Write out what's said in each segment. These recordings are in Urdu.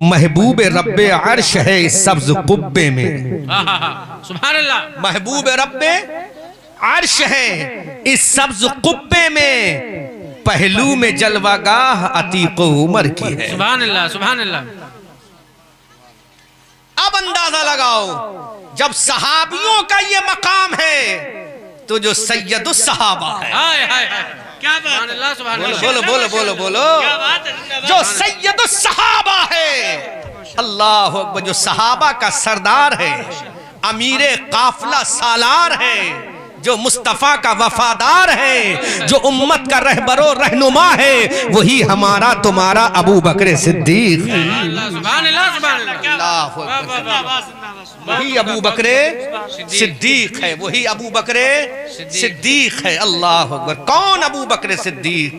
محبوب رب عرش ہے اس سبز قبے میں، سبحان اللہ، محبوب رب عرش ہے اس سبز قبے میں، پہلو میں جلوہ گاہ عتیق و عمر کی ہے۔ سبحان اللہ، سبحان اللہ۔ اب اندازہ لگاؤ، جب صحابیوں کا یہ مقام ہے تو جو سید الصحابہ ہے، ہائے ہائے ہائے، کیا بات، سبحان اللہ، سبحان اللہ، بولو بولو بولو بولو، کیا بات ہے، جو سید الصحابہ ہے، اللہ اکبر، جو صحابہ کا سردار ہے، امیر قافلہ سالار ہے، جو مصطفیٰ کا وفادار ہے، جو امت کا رہبر و رہنما ہے، وہی ہمارا تمہارا ابو بکر صدیق ہے۔ سبحان اللہ، سبحان اللہ، اللہ اکبر، وہی ابو بکر صدیق ہے، وہی ابو بکر صدیق ہے۔ اللہ اکبر، کون ابو بکر صدیق؟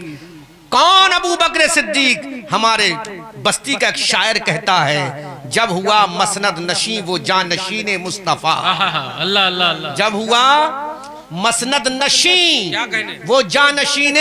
کون ابو بکر صدیق؟ ہمارے بستی کا ایک شاعر کہتا ہے، جب ہوا مسند نشین وہ جانشین مصطفیٰ، اللہ اللہ اللہ، جب ہوا مسند نشین وہ جانشین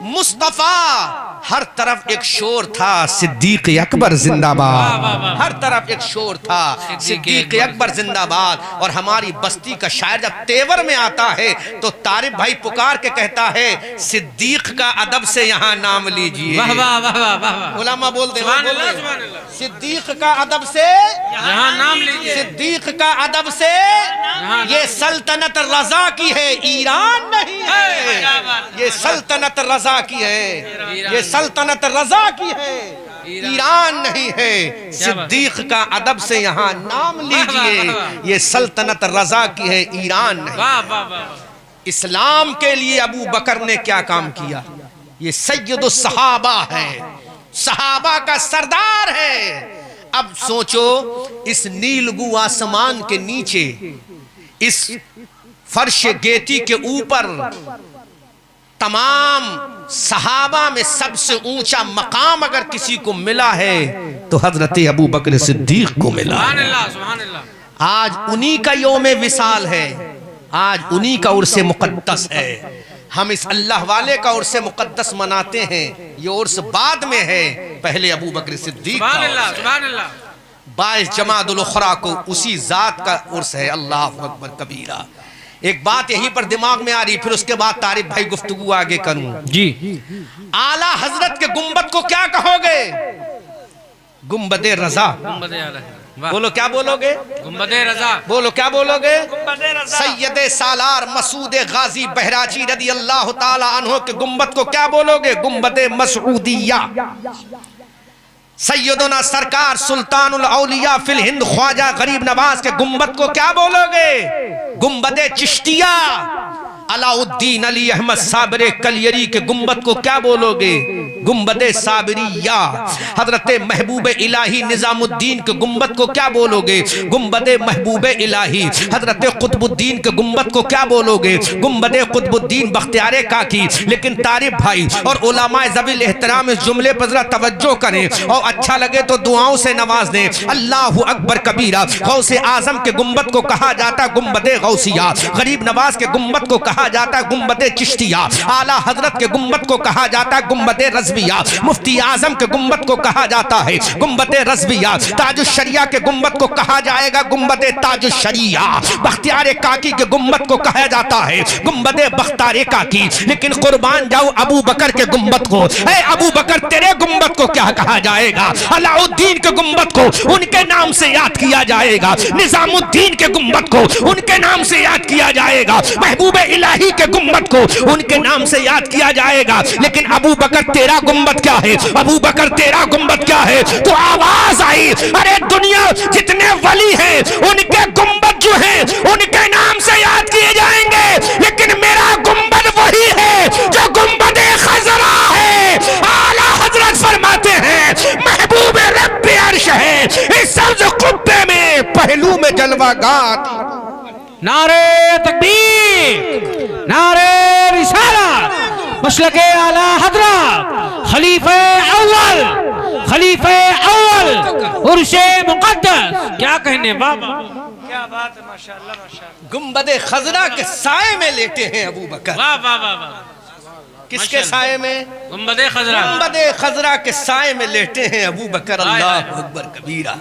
مصطفیٰ، ہر طرف ایک شور تھا صدیق اکبر زندہ باد، ہر طرف ایک شور تھا صدیق اکبر زندہ باد۔ اور ہماری بستی کا شاعر جب تیور میں آتا ہے تو طارب بھائی پکار کے کہتا ہے، صدیق کا ادب سے یہاں نام لیجئے۔ واہ واہ واہ واہ واہ، علماء بول دیں، سبحان اللہ، سبحان اللہ، صدیق کا ادب سے یہاں نام لیجئے، صدیق کا ادب سے یہ سلطنت رضا کی ہے، ایران نہیں ہے، یہ سلطنت رضا کی ہے، یہ سلطنت رضا کی ہے، ایران نہیں ہے۔ صدیق کا ادب سے یہاں نام لیجئے، یہ سلطنت رضا کی ہے، ایران نہیں۔ واہ واہ واہ، اسلام کے لیے ابو بکر نے کیا کام کیا؟ یہ سید الصحابہ ہے، صحابہ کا سردار ہے۔ اب سوچو، اس نیلگو آسمان کے نیچے، اس فرش گیتی کے اوپر، تمام صحابہ میں سب سے اونچا مقام اگر کسی کو ملا ہے تو حضرت ابو بکر صدیق کو ملا سبحان ہے۔ اللہ، سبحان اللہ، آج انہی کا یوم وصال ہے، آج انہی کا عرس مقدس ہے۔ ہم اس اللہ والے کا عرس مقدس مناتے ہیں، یہ عرس بعد میں ہے، پہلے ابو بکر صدیق کا سبحان اللہ، عرس ہے۔ سبحان اللہ، 22 جمادی الاخری کو اسی ذات کا عرس ہے۔ اللہ اکبر کبیرہ۔ ایک بات یہیں پر دماغ میں آ رہی، پھر اس کے بعد طارق بھائی گفتگو آگے کروں۔ جی، اعلیٰ حضرت کے گنبد کو کیا کہو گے؟ گنبد رضا۔ گنبد اعلیٰ، واہ، بولو کیا بولو گے؟ گنبد رضا، بولو کیا بولو گے؟ گنبد رضا، سید سالار مسعود غازی بہراجی رضی اللہ تعالی عنہ کے گنبد کو کیا بولو گے؟ گنبد مسعودیہ۔ سیدنا سرکار سلطان الاولیاء فی الہند خواجہ غریب نواز کے گنبد کو کیا بولو گے؟ گنبد چشتیہ۔ علاء الدین علی احمد صابر کلیری کے گنبد کو کیا بولو گے؟ گنبد صابریہ۔ حضرت محبوب الہی نظام الدین کے گنبد کو کیا بولو گے؟ گنبد محبوب الہی۔ حضرت قطب الدین کے گنبد کو کیا بولو گے؟ گنبد قطب الدین بختیار کاکی۔ لیکن طارق بھائی اور علماء ذوی الاحترام اس جملے پر ذرا توجہ کریں اور اچھا لگے تو دعاؤں سے نواز دیں۔ اللہ اکبر کبیرہ۔ غوث اعظم کے گنبد کو کہا جاتا گنبد غوثیہ، غریب نواز کے گنبد کو کہا جاتا گنبد چشتیہ، اعلیٰ حضرت کے گنبد کو کہا جاتا گنبد رضویہ، مفتی اعظم کے گنبد کو کہا جاتا ہے گنبد رضویہ، تاج الشریعہ کے گنبد کو کہا جائے گا گنبد تاج الشریعہ، بختیار کاکی کے گنبد کو کہا جاتا ہے گنبد بختیار کاکی۔ لیکن قربان جاؤ ابو بکر کے گنبد کو، اے ابو بکر تیرے گنبد کو کیا کہا جائے گا؟ علاء الدین کے گنبد کو ان کے نام سے یاد کیا جائے گا، نظام الدین کے گنبد کو ان کے نام سے یاد کیا جائے گا، محبوب الہی کے گنبد کو ان کے نام سے یاد کیا جائے گا۔ لیکن ابو بکر تیرا گنبد کیا ہے؟ ابو بکر تیرا گنبد کیا ہے؟ تو آواز آئی، ارے دنیا جتنے ولی ہیں ان کے گنبد جو ہیں ان کے نام سے یاد کیے جائیں گے، لیکن میرا گنبد وہی ہے جو گنبد خضرا ہے۔ اعلیٰ حضرت فرماتے ہیں محبوب رب عرش ہے اس سبز قبے میں، پہلو میں جلوہ گاہ۔ نعرہ تکبیر، نعرہ رسالت، مسلک اعلیٰ حضرت، خلیفہ اول، خلیفہ اول، عرش مقدس۔ کیا کہنے بابا، کیا بات ہے، ماشاءاللہ ماشاءاللہ۔ گنبد خضرا کے سائے میں لیٹے ہیں ابو بکر۔ واہ واہ واہ واہ، کس کے سائے میں؟ گنبد خضرا، گنبد خضرا کے سائے میں لیٹے ہیں ابو بکر، اللہ اکبر کبیرہ۔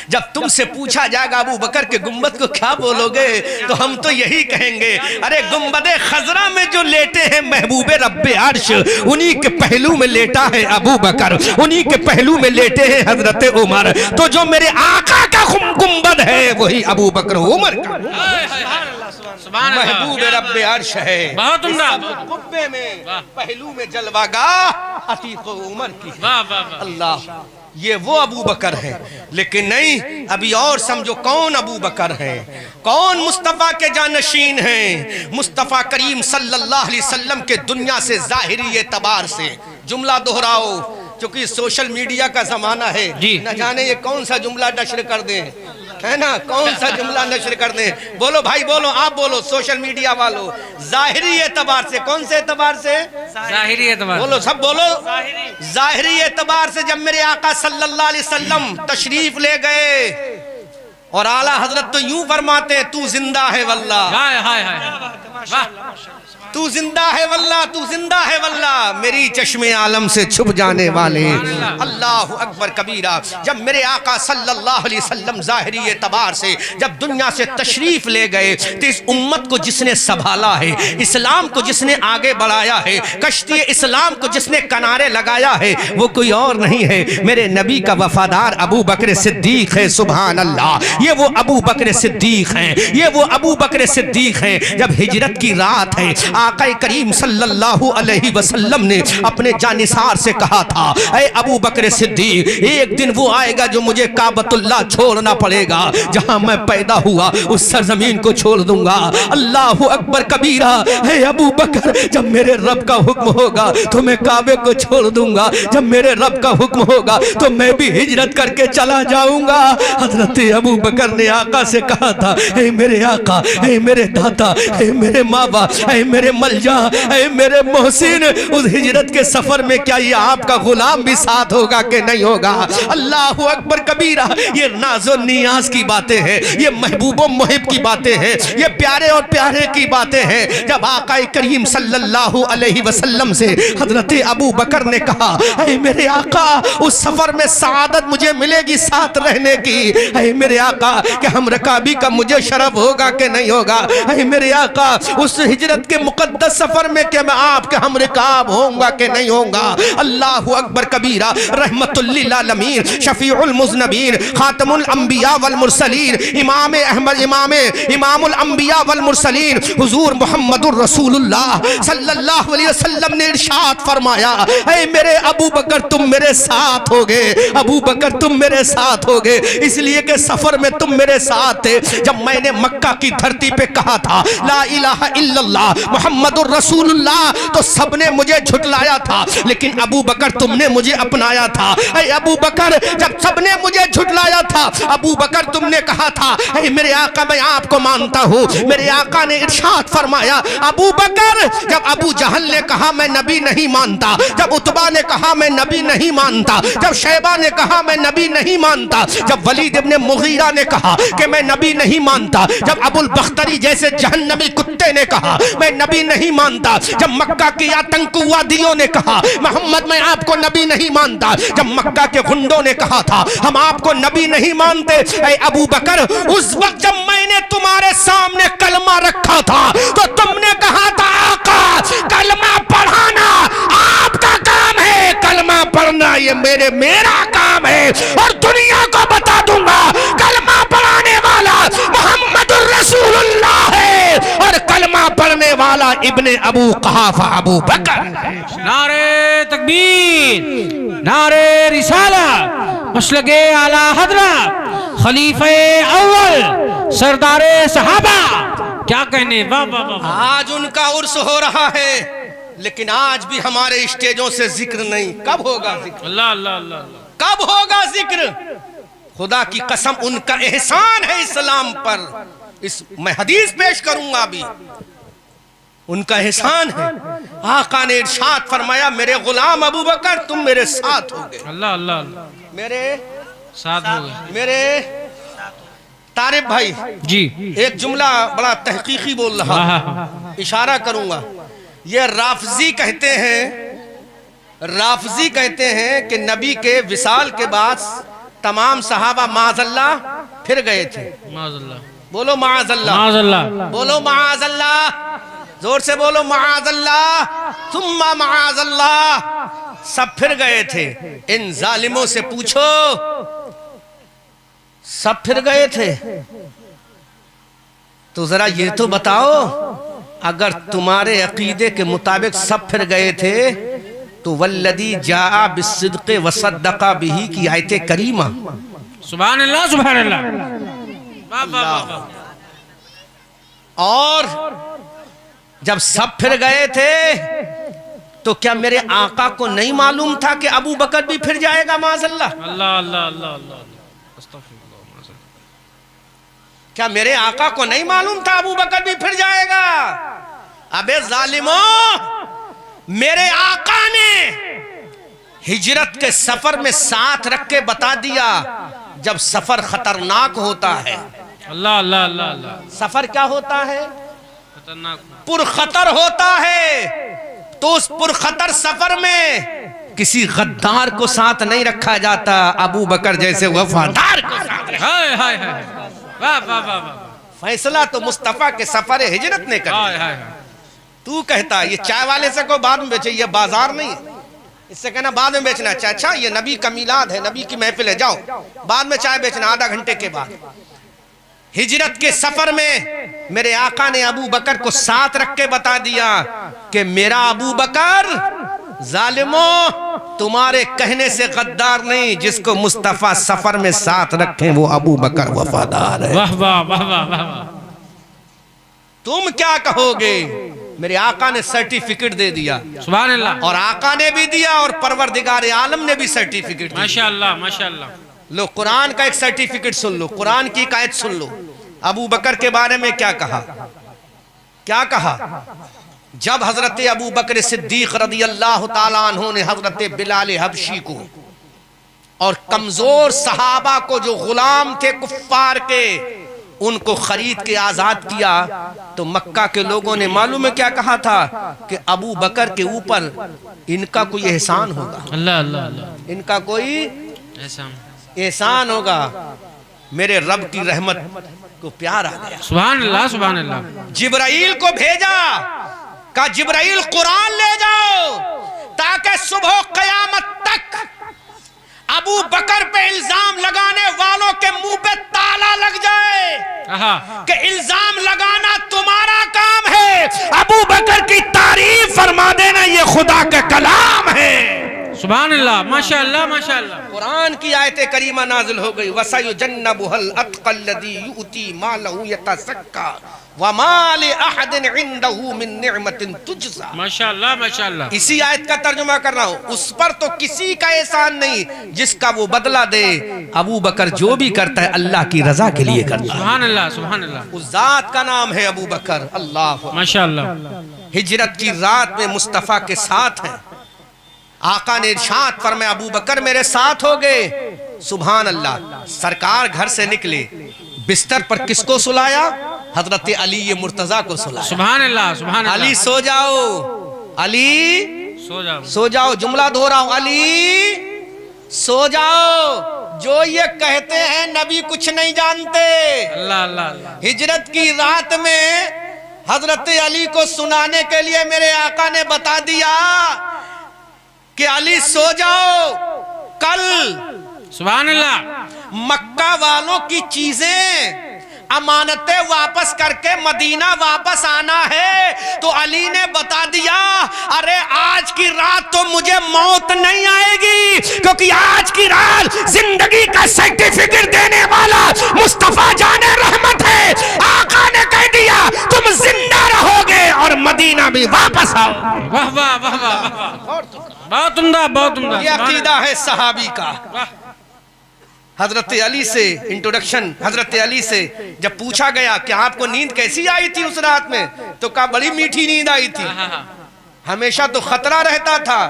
جب تم سے پوچھا جائے گا ابو بکر کے گنبد کو کیا بولو گے تو ہم تو یہی کہیں گے، ارے گنبد خضرا میں جو لیٹے ہیں محبوب رب عرش، انہی کے پہلو میں لیٹا ہے ابو بکر، انہی کے پہلو میں لیٹے ہیں حضرت عمر، تو جو میرے آقا کا گنبد ہے وہی ابو بکر عمر کا محبوب رب عرش ہے۔ بہت عمدہ، قبے میں پہلو میں جلوہ گاہ عتیق عمر کی، اللہ یہ وہ ابو بکر ہے۔ لیکن نہیں، ابھی اور سمجھو کون ابو بکر ہے، کون مصطفیٰ کے جانشین ہیں۔ مصطفیٰ کریم صلی اللہ علیہ وسلم کے دنیا سے ظاہری اعتبار سے جملہ دہراؤ، چونکہ سوشل میڈیا کا زمانہ ہے، نہ جانے یہ کون سا جملہ نشر کر دیں، ہے نا، کون سا جملہ نشر کر دیں۔ بولو بھائی، بولو، آپ بولو، سوشل میڈیا والو، ظاہری اعتبار سے، کون سے اعتبار سے؟ ظاہری اعتبار، بولو سب بولو، ظاہری اعتبار سے۔ جب میرے آقا صلی اللہ علیہ وسلم تشریف لے گئے اور اعلیٰ حضرت تو یوں فرماتے ہیں، تو زندہ ہے واللہ، تو زندہ ہے واللہ، تو زندہ ہے واللہ، میری چشم عالم سے چھپ جانے والے، اللہ اکبر کبیرہ۔ جب میرے آقا صلی اللہ علیہ وسلم ظاہری اعتبار سے جب دنیا سے تشریف لے گئے تو اس امت کو جس نے سنبھالا ہے، اسلام کو جس نے آگے بڑھایا ہے، کشتی اسلام کو جس نے کنارے لگایا ہے، وہ کوئی اور نہیں ہے، میرے نبی کا وفادار ابو بکر صدیق ہے، سبحان اللہ۔ یہ وہ ابو بکر صدیق ہیں، یہ وہ ابو بکر صدیق ہیں۔ جب ہجرت کی رات ہے، آقا کریم صلی اللہ علیہ وسلم نے اپنے جانثار سے کہا تھا، اے ابو بکر صدیق، ایک دن وہ آئے گا جو مجھے کعبۃ اللہ چھوڑنا پڑے گا، جہاں میں پیدا ہوا اس سرزمین کو چھوڑ دوں گا۔ اللہ اکبر کبیرہ۔ اے ابو بکر، جب میرے رب کا حکم ہوگا تو میں کعبے کو چھوڑ دوں گا، جب میرے رب کا حکم ہوگا تو میں بھی ہجرت کر کے چلا جاؤں گا۔ حضرت ابو بکر نے آقا سے کہا تھا، اے میرے آقا، اے میرے داتا، اے میرے ماں باپ، اے میرے ملجا، اے میرے محسن، اس ہجرت کے سفر میں کیا یہ آپ کا غلام بھی ساتھ ہوگا کہ نہیں ہوگا؟ اللہ اکبر کبیرہ۔ یہ ناز و نیاز کی باتیں ہیں، یہ محبوب و محب کی باتیں ہیں، یہ پیارے اور پیارے کی باتیں ہیں۔ جب آقا کریم صلی اللہ علیہ وسلم سے حضرت ابو بکر نے کہا، اے میرے آقا، اس سفر میں سعادت مجھے ملے گی ساتھ رہنے کی، اے میرے آقا، کہ ہم رکابی کا مجھے شرف ہوگا کہ نہیں ہوگا؟ اے میرے آقا، اس ہجرت کے مقدس سفر میں کہ میں آپ کے ہم رکاب ہوں گا کہ نہیں ہوں گا؟ اللہ اکبر کبیرہ۔ رحمت للعالمین، شفیع المذنبین، خاتم الانبیاء والمرسلین، امام احمد، امام الانبیاء والمرسلین، حضور محمد الرسول اللہ صلی اللہ علیہ وسلم نے ارشاد فرمایا، اے میرے ابو بکر، تم میرے ساتھ ہوگے، ابو بکر تم میرے ساتھ ہوگے، اس لیے کہ سفر میں تم میرے ساتھ تھے۔ جب میں نے مکہ کی دھرتی پہ کہا تھا لا الہ الا اللہ محمد الرسول اللہ، تو سب نے مجھے جھٹلایا تھا، لیکن ابو بکر تم نے مجھے اپنایا تھا۔ اے ابو بکر، جب سب نے مجھے جھٹلایا تھا، ابو بکر تم نے کہا تھا، اے میرے آقا میں آپ کو مانتا ہوں۔ میرے آقا نے ارشاد فرمایا، ابو بکر، جب ابو جہل نے کہا میں نبی نہیں مانتا، جب عتبہ نے کہا میں نبی نہیں مانتا، جب شیبہ نے کہا میں نبی نہیں مانتا، جب ولید ابن مغیرہ نے کہا کہ میں نبی نہیں مانتا، جب ابو البختری جیسے جہنمی کتے نے کہا میں نبی نہیں مانتا، جب مکہ کی آتنکوادیوں نے کہا محمد میں آپ کو نبی نہیں مانتا، جب مکہ کے غنڈوں نے کہا تھا ہم آپ کو نبی نہیں مانتے، اے ابو بکر، اس وقت جب میں نے تمہارے سامنے کلمہ رکھا تھا تو تم نے کہا تھا آقا کلمہ پڑھانا آپ کا کام ہے، کلمہ پڑھنا یہ میرا کام ہے، اور دنیا کو بتا دوں گا کلمہ پڑھانے والا محمد الرسول اللہ ہے، اور کلمہ پڑھنے والا ابن ابو قحافہ ابو بکر۔ نعرہ تکبیر، نعرہ رسالت، مسلک اعلی حضرت، خلیفہ اول، سردار صحابہ، کیا کہنے؟ آج ان کا عرس ہو رہا ہے، لیکن آج بھی ہمارے اسٹیجوں سے ذکر نہیں۔ کب ہوگا ذکر؟ اللہ اللہ اللہ، کب ہوگا ذکر؟ خدا کی قسم ان کا احسان ہے اسلام پر، میں حدیث پیش کروں گا ابھی، ان کا احسان ہے۔ آقا نے ارشاد فرمایا میرے غلام ابو بکر تم میرے ساتھ ہوگے، اللہ اللہ اللہ، میرے ساتھ ہوگے۔ میرے طارب بھائی جی ایک جملہ بڑا تحقیقی بول رہا، اشارہ کروں گا، یہ رافضی کہتے ہیں کہ نبی کے وصال کے بعد تمام صحابہ معاذ اللہ پھر گئے تھے. معاذ اللہ. بولو معاذ اللہ. معاذ اللہ. بولو معاذ اللہ. زور سے بولو معاذ اللہ. ثم معاذ اللہ. سب پھر گئے تھے. ان ظالموں سے پوچھو سب پھر گئے تھے تو ذرا یہ تو بتاؤ اگر تمہارے عقیدے کے مطابق سب پھر گئے تھے تو والذی جاء بالصدق وصدق بہ کی آیت کریمہ. سبحان اللہ سبحان اللہ. واہ واہ واہ. اور جب سب پھر گئے تھے تو کیا میرے آقا کو نہیں معلوم تھا کہ ابو بکر بھی پھر جائے گا معاذ اللہ؟ اللہ اللہ اللہ اللہ. کیا میرے آقا کو نہیں معلوم تھا ابو بکر بھی پھر جائے گا؟ ابے ظالموں، میرے آقا نے ہجرت کے سفر میں ساتھ رکھ کے بتا دیا جب سفر خطرناک ہوتا ہے. اللہ اللہ اللہ اللہ. سفر کیا ہوتا ہے؟ خطرناک. پرخطر ہوتا ہے. تو اس پرخطر سفر میں کسی غدار کو ساتھ نہیں رکھا جاتا، ابو بکر جیسے وفادار کو ساتھ رکھا. ہائے ہائے ہائے. واہ واہ واہ واہ. فیصلہ تو مصطفیٰ کے سفر ہجرت نے کر ہائے دیا. ہائے. تو کہتا یہ چائے والے سے کو بعد میں بیچے، یہ بازار نہیں ہے، اس سے کہنا بعد میں بیچنا. اچھا یہ نبی کا میلاد ہے، نبی کی محفل ہے، جاؤ بعد میں چائے بیچنا آدھا گھنٹے کے بعد. ہجرت کے سفر میں میرے آقا نے ابو بکر کو ساتھ رکھ کے بتا دیا کہ میرا ابو بکر ظالموں تمہارے کہنے سے غدار نہیں، جس کو مصطفیٰ سفر میں ساتھ رکھیں وہ ابو بکر وفادار ہے. واہ واہ واہ واہ واہ. تم کیا کہو گے؟ میرے آقا نے سرٹیفکیٹ دے دیا. سبحان اللہ. اور آقا نے بھی دیا اور پروردگار عالم نے بھی سرٹیفکیٹ دیا. ماشاءاللہ ماشاءاللہ. لو قرآن کا ایک سرٹیفکیٹ سن لو، قرآن کی ایک آیت سن لو. ابو بکر کے بارے میں کیا کہا؟ کیا کہا؟ جب حضرت ابو بکر صدیق رضی اللہ تعالیٰ عنہ نے حضرت بلال حبشی کو اور کمزور صحابہ کو جو غلام تھے کفار کے ان کو خرید کے آزاد کیا تو مکہ کے لوگوں نے معلوم ہے کیا کہا تھا کہ ابو بکر کے اوپر ان کا کوئی احسان ہوگا. اللہ اللہ اللہ. ان کا کوئی احسان ہوگا. میرے رب کی رحمت کو پیار آ گیا. سبحان اللہ سبحان اللہ. جبرائیل کو بھیجا، کہا جبرائیل قرآن لے جاؤ تاکہ صبح قیامت تک ابو بکر پہ الزام لگانے والوں کے منہ پہ تالا لگ جائے کہ الزام لگانا تمہارا کام ہے، ابو بکر کی تعریف فرما دینا یہ خدا کا کلام ہے. سبحان اللہ ماشاءاللہ ماشاءاللہ. قرآن کی آیت کریمہ نازل ہو گئی وَسَيُجَنَّبُهَا الْأَتْقَى الَّذِي يُؤْتِي مَالَهُ يَتَزَكَّى وَمَا لِأَحَدٍ عِندَهُ مِن نِعْمَةٍ تُجْزَى. ماشاءاللہ ماشاءاللہ. اسی آیت کا ترجمہ کر رہا ہوں. اس پر تو کسی کا احسان نہیں جس کا وہ بدلہ دے. ابو بکر جو بھی کرتا ہے اللہ کی رضا کے لیے کرتا ہے. سبحان اللہ سبحان اللہ. اس ذات کا نام ہے ابو بکر. اللہ ماشاءاللہ. ہجرت کی رات میں مصطفیٰ کے ساتھ ہیں. آقا نے ارشاد فرمایا ابو بکر میرے ساتھ ہو گئے. سبحان اللہ. سرکار گھر سے نکلے، بستر پر کس کو سلایا؟ حضرت علی مرتضیٰ کو سلایا. سبحان اللہ سبحان اللہ. علی سو جاؤ، علی سو جاؤ. جملہ دہو رہا ہوں، علی سو جاؤ. جو یہ کہتے ہیں نبی کچھ نہیں جانتے. اللہ اللہ اللہ. ہجرت کی رات میں حضرت علی کو سنانے کے لیے میرے آقا نے بتا دیا کہ علی سو جاؤ، کل سبحان اللہ. مکہ والوں کی چیزیں امانتیں واپس کر کے مدینہ واپس آنا ہے. تو علی نے بتا دیا ارے آج کی رات تو مجھے موت نہیں آئے گی کیونکہ آج کی رات زندگی کا سرٹیفکیٹ دینے والا مصطفیٰ جان رحمت ہے. آقا نے کہہ دیا تم زندہ رہو گے اور مدینہ بھی واپس آؤ. واہ واہ واہ واہ. بہت عمدہ بہت عمدہ. یہ عقیدہ ہے صحابی کا. حضرت علی سے انٹروڈکشن. حضرت علی سے جب پوچھا گیا کہ آپ کو نیند کیسی آئی تھی اس رات میں تو کہا بڑی میٹھی نیند آئی تھی. ہمیشہ تو خطرہ رہتا تھا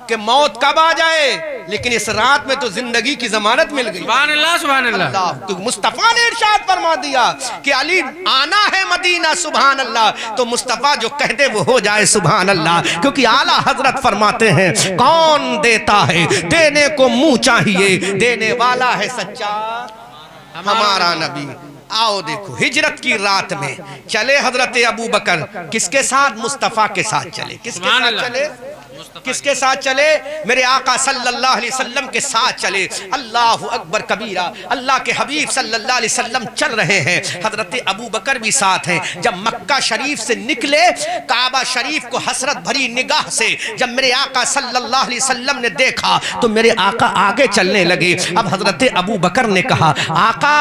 کہ موت کب آ جائے. لیکن اس رات میں تو زندگی کی ضمانت مل گئی. سبحان اللہ سبحان اللہ. اللہ تو مصطفیٰ نے ارشاد فرما دیا کہ علی آنا ہے مدینہ. سبحان اللہ. تو مصطفیٰ جو کہہ دے وہ ہو جائے. سبحان اللہ. کیونکہ اعلیٰ حضرت فرماتے ہیں کون دیتا ہے دینے کو منہ چاہیے, دینے والا ہے سچا ہمارا نبی. آؤ دیکھو ہجرت کی رات میں چلے حضرت ابو بکر کس کے ساتھ؟ مصطفیٰ کے ساتھ چلے. کس کے ساتھ چلے؟ کس کے ساتھ چلے؟ میرے آقا صلی اللہ علیہ وسلم کے ساتھ چلے. اللہ اکبر کبیرہ. اللہ کے حبیب صلی اللہ علیہ وسلم چل رہے ہیں, حضرت ابو بکر بھی ساتھ ہیں. جب مکہ شریف سے نکلے, کعبہ شریف کو حسرت بھری نگاہ سے جب میرے آقا صلی اللہ علیہ وسلم نے دیکھا تو میرے آقا آگے چلنے لگے. اب حضرت ابو بکر نے کہا آقا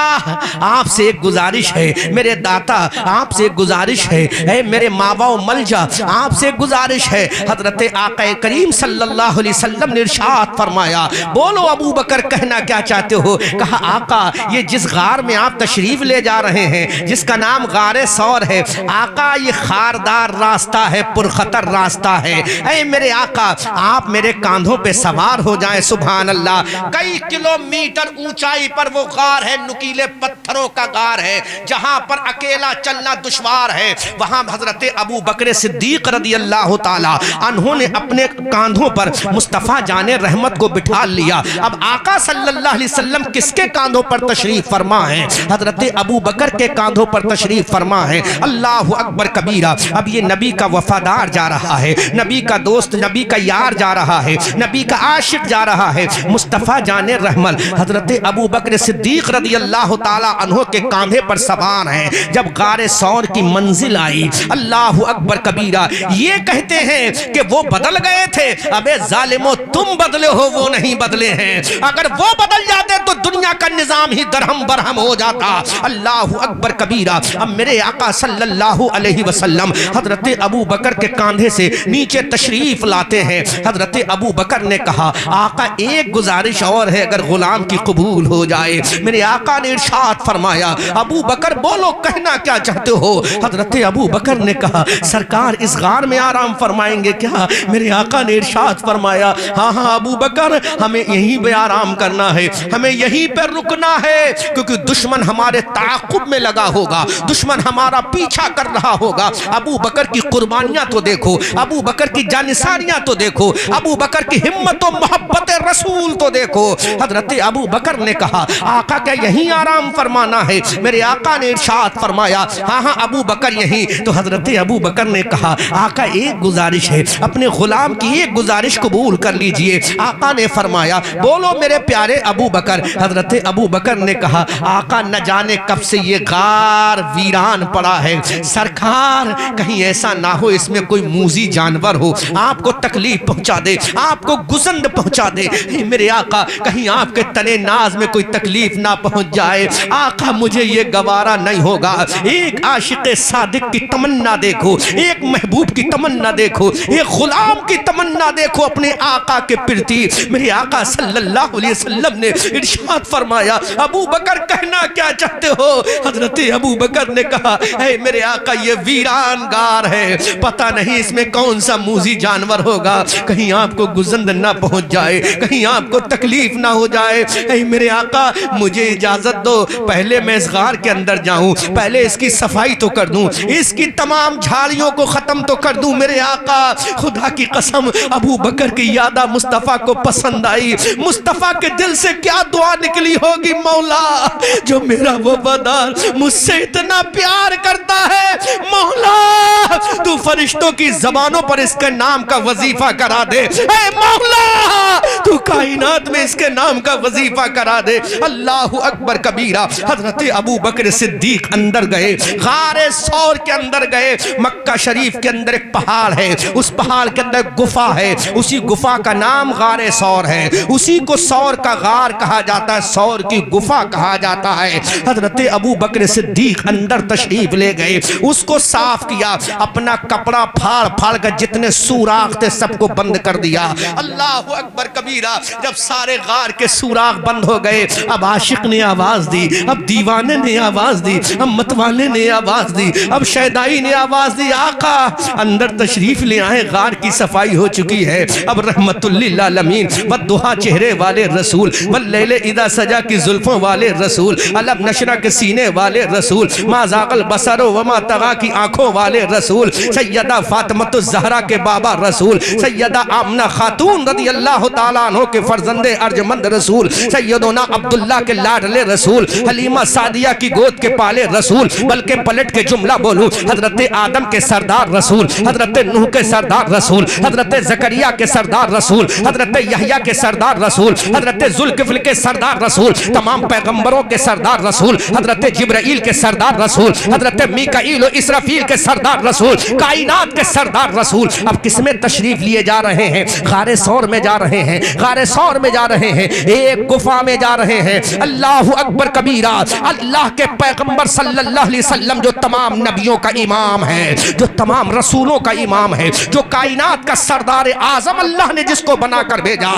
آپ سے ایک گزارش ہے, میرے داتا آپ سے ایک گزارش ہے, اے میرے ماوا و ملجا آپ سے ایک گزارش ہے. حضرت آقا کریم صلی اللہ علیہ وسلم نے ارشاد فرمایا بولو ابو بکر کہنا کیا چاہتے ہو؟ کہا آقا یہ جس غار میں آپ تشریف لے جا رہے ہیں جس کا نام غار ثور ہے, آقا یہ خاردار راستہ ہے, پرخطر راستہ ہے. اے میرے آقا آپ میرے کاندھوں پہ سوار ہو جائیں. سبحان اللہ. کئی کلومیٹر اونچائی پر وہ غار ہے, نکیلے پتھروں کا غار ہے, جہاں پر اکیلا چلنا دشوار ہے. وہاں حضرت ابو بکر صدیق رضی اللہ تعالی عنہ نے اپنے کاندھوں پر مصطفیٰ جان رحمت کو بٹھا لیا. اب آقا صلی اللہ علیہ وسلم کس کے کاندھوں پر تشریف فرما ہے؟ حضرت ابو بکر کے کاندھوں پر تشریف فرما ہے. اللہ اکبر کبیرہ. اب یہ نبی کا وفادار جا رہا ہے, نبی کا دوست, نبی کا یار جا رہا ہے, نبی کا عاشق جا رہا ہے. مصطفیٰ جان رحمت حضرت ابو بکر صدیق رضی اللہ تعالی عنہ کے کاندھے پر سوار ہیں. جب غار ثور کی منزل آئی, اللہ اکبر کبیرہ, یہ کہتے ہیں کہ وہ بدل گئے تھے. ابے ظالمو تم بدلے ہو, وہ نہیں بدلے ہیں. اگر وہ بدل جاتے تو دنیا کا نظام ہی درہم برہم ہو جاتا. اللہ اکبر کبیرہ. اب میرے آقا صلی اللہ علیہ وسلم حضرت ابو بکر کے کاندھے سے نیچے تشریف لاتے ہیں. حضرت ابو بکر نے کہا آقا ایک گزارش اور ہے, اگر غلام کی قبول ہو جائے. میرے آقا نے ارشاد فرمایا ابو بکر بولو کہنا کیا چاہتے ہو؟ حضرت ابو بکر نے کہا سرکار اس غار میں آرام فرمائیں گے کیا؟ میرے آقا نے ارشاد فرمایا ہاں ہاں ابو بکر ہمیں یہیں پہ آرام کرنا ہے, ہمیں یہیں پہ رکنا ہے, کیونکہ دشمن ہمارے تعاقب میں لگا ہوگا, دشمن ہمارا پیچھا کر رہا ہوگا. ابو بکر کی قربانیاں تو دیکھو, ابو بکر کی جانثاریاں تو دیکھو, ابو بکر کی ہمت و محبت رسول تو دیکھو. حضرت ابو بکر نے کہا آقا کیا یہیں آرام فرمانا ہے؟ میرے آقا نے ارشاد فرمایا ہاں ہاں ابو بکر یہیں. تو حضرت ابو بکر نے کہا آقا ایک گزارش ہے, اپنے غلام کی ایک گزارش قبول کر لیجئے. آقا نے فرمایا بولو میرے پیارے ابو بکر. حضرت ابو بکر نے کہا آقا نہ جانے کب سے یہ غار ویران پڑا ہے, سرکار کہیں ایسا نہ ہو اس میں کوئی موذی جانور ہو, آپ کو تکلیف پہنچا دے, آپ کو گزند پہنچا دے. میرے آقا کہیں آپ کے تنے ناز میں کوئی تکلیف نہ پہنچ جائے. آقا مجھے یہ گوارا نہیں ہوگا. ایک عاشق صادق کی تمنا دیکھو, ایک محبوب کی تمنا دیکھو, ایک غلام کی تمنا دیکھو اپنے آقا کے پرتی. میرے آقا صلی اللہ علیہ وسلم نے ارشاد فرمایا ابو بکر کہنا کیا چاہتے ہو؟ حضرت ابو بکر نے کہا اے میرے آقا یہ ویران غار ہے, پتہ نہیں اس میں کون سا موذی جانور ہوگا, کہیں آپ کو گزند نہ پہنچ جائے, کہیں آپ کو تکلیف نہ ہو جائے. اے میرے آقا مجھے اجازت دو, پہلے میں اس غار کے اندر جاؤں, پہلے اس کی صفائی تو کر دوں, اس کی تمام جھاڑیوں کو ختم تو کر دوں. میرے آقا خدا کی قسم ابو بکر کی یادہ مصطفیٰ کو پسند آئی. مصطفیٰ کے دل سے کیا دعا نکلی ہوگی, مولا جو میرا وفادار مجھ سے اتنا پیار کرتا ہے, مولا تو فرشتوں کی زبانوں پر اس کے نام کا وظیفہ کرا دے. اے مولا تو کائنات میں اس کے نام کا وظیفہ کرا دے. اللہ اکبر کبیرہ. حضرت ابو بکر صدیق اندر گئے, غار ثور کے اندر گئے. مکہ شریف کے اندر ایک پہاڑ ہے, اس پہاڑ کے اندر گفا ہے, اسی گفا کا نام غار ثور ہے, اسی کو ثور کا غار کہا جاتا ہے, ثور کی گفا کہا جاتا ہے. حضرت ابو بکر صدیق اندر تشریف لے گئے, اس کو صاف کیا, اپنا کپڑا پھاڑ پھاڑ کر جتنے سوراخ تھے سب کو بند کر دیا. اللہ اکبر کبیرہ. جب سارے غار کے سوراخ بند ہو گئے, اب عاشق نے آواز دی, اب دیوانے نے آواز دی, اب متوانے نے آواز دی, اب شیدائی نے آواز دی, آقا اندر تشریف لے آئے, غار کی صفائی صفائی ہو چکی ہے. اب رحمت للعالمین والضحا چہرے والے رسول, واللیل اذا سجا کی زلفوں والے رسول, علم نشرہ کے سینے والے رسول, ما ذاق البصر وما طغى کی آنکھوں والے رسول, سیدہ فاطمۃ الزہرا کے بابا رسول, سیدہ آمنہ خاتون رضی اللہ تعالیٰ عنہ کے فرزند ارجمند رسول, سیدنا عبداللہ کے لاڈلے رسول, حلیمہ سعدیہ کی گود کے پالے رسول. بلکہ پلٹ کے جملہ بولوں, حضرت آدم کے سردار رسول, حضرت نوح کے سردار رسول, حضرت زکریا کے سردار رسول, حضرت یحییٰ کے سردار رسول, حضرت ذوالکفل کے سردار رسول, تمام پیغمبروں کے سردار رسول, حضرت جبرائیل کے سردار رسول, حضرت میکائیل و اسرافیل کے سردار رسول, کائنات کے سردار رسول. اب کس میں تشریف لیے جا رہے ہیں؟ غار ثور میں جا رہے ہیں, غار ثور میں جا رہے ہیں, ایک گفا میں جا رہے ہیں. اللہ اکبر کبیرہ. اللہ کے پیغمبر صلی اللہ علیہ وسلم جو تمام نبیوں کا امام ہے, جو تمام رسولوں کا امام ہے, جو کائنات کا سردار اعظم اللہ نے جس کو بنا کر بھیجا.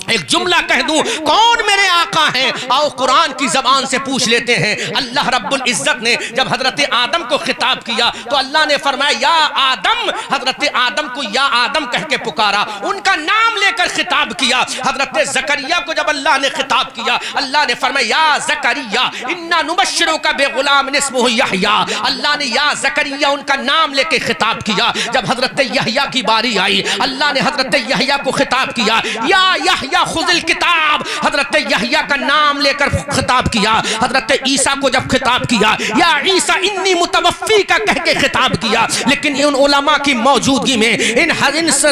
ایک جملہ کہہ دوں, کون میرے آقا ہیں؟ آؤ قرآن کی زبان سے پوچھ لیتے ہیں. اللہ رب العزت نے جب حضرت آدم کو خطاب کیا تو اللہ نے فرمایا یا آدم, حضرت آدم کو یا آدم کہہ کے پکارا, ان کا نام لے کر خطاب کیا. حضرت زکریا کو جب اللہ نے خطاب کیا, اللہ نے فرمایا یا زکریا انا نبشرک بغلام اسمہ یحییٰ. اللہ نے یا زکریا ان کا نام لے کے خطاب کیا. جب حضرت یحییٰ کی باری آئی, اللہ نے حضرت یحییٰ کو خطاب کیا یا یحییٰ خذ الکتاب. حضرت یحییٰ کا نام لے کر خطاب کیا. حضرت عیسیٰ کو جب خطاب کیا یا عیسیٰ انی متوفی کا کہہ کے خطاب کیا. لیکن ان علماء کی موجودگی میں, ان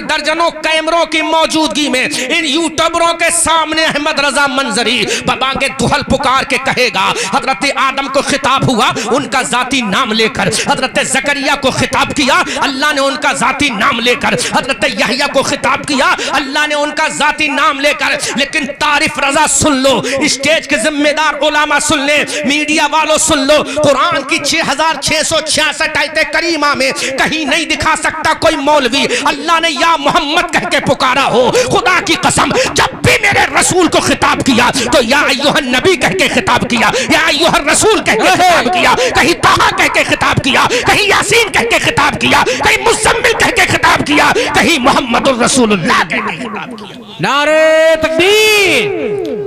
درجنوں کیمروں کی موجودگی میں, ان یوٹیوبروں کے سامنے احمد رضا منظری ببانگے دہل پکار کے کہے گا حضرت آدم کو خطاب ہوا ان کا ذاتی نام لے کر, حضرت زکریا کو خطاب کیا اللہ نے ان کا ذاتی نام لے کر, حضرت یحییٰ کو خطاب کیا اللہ نے ان کا ذاتی نام لے کر. لیکن تعریف رضا سن لو, اسٹیج کے ذمہ دار علماء سن لے, میڈیا والوں سن لو, قرآن کی 6666 آیت کریمہ میں کہیں نہیں دکھا سکتا کوئی مولوی اللہ نے یا محمد کہہ کے پکارا ہو. خدا کی قسم جب بھی میرے رسول کو خطاب کیا تو یا ایھا النبی کہہ کے خطاب کیا, یا ایھا الرسول کہہ کے خطاب کیا, کہیں طٰہٰ کہہ کے خطاب کیا, کہیں یاسین کہہ کے خطاب کیا, کہیں مزمل کہہ کے خطاب کیا, کہیں محمد الرسول اللہ کہہ کے خطاب کیا. نعرہ تکبیر,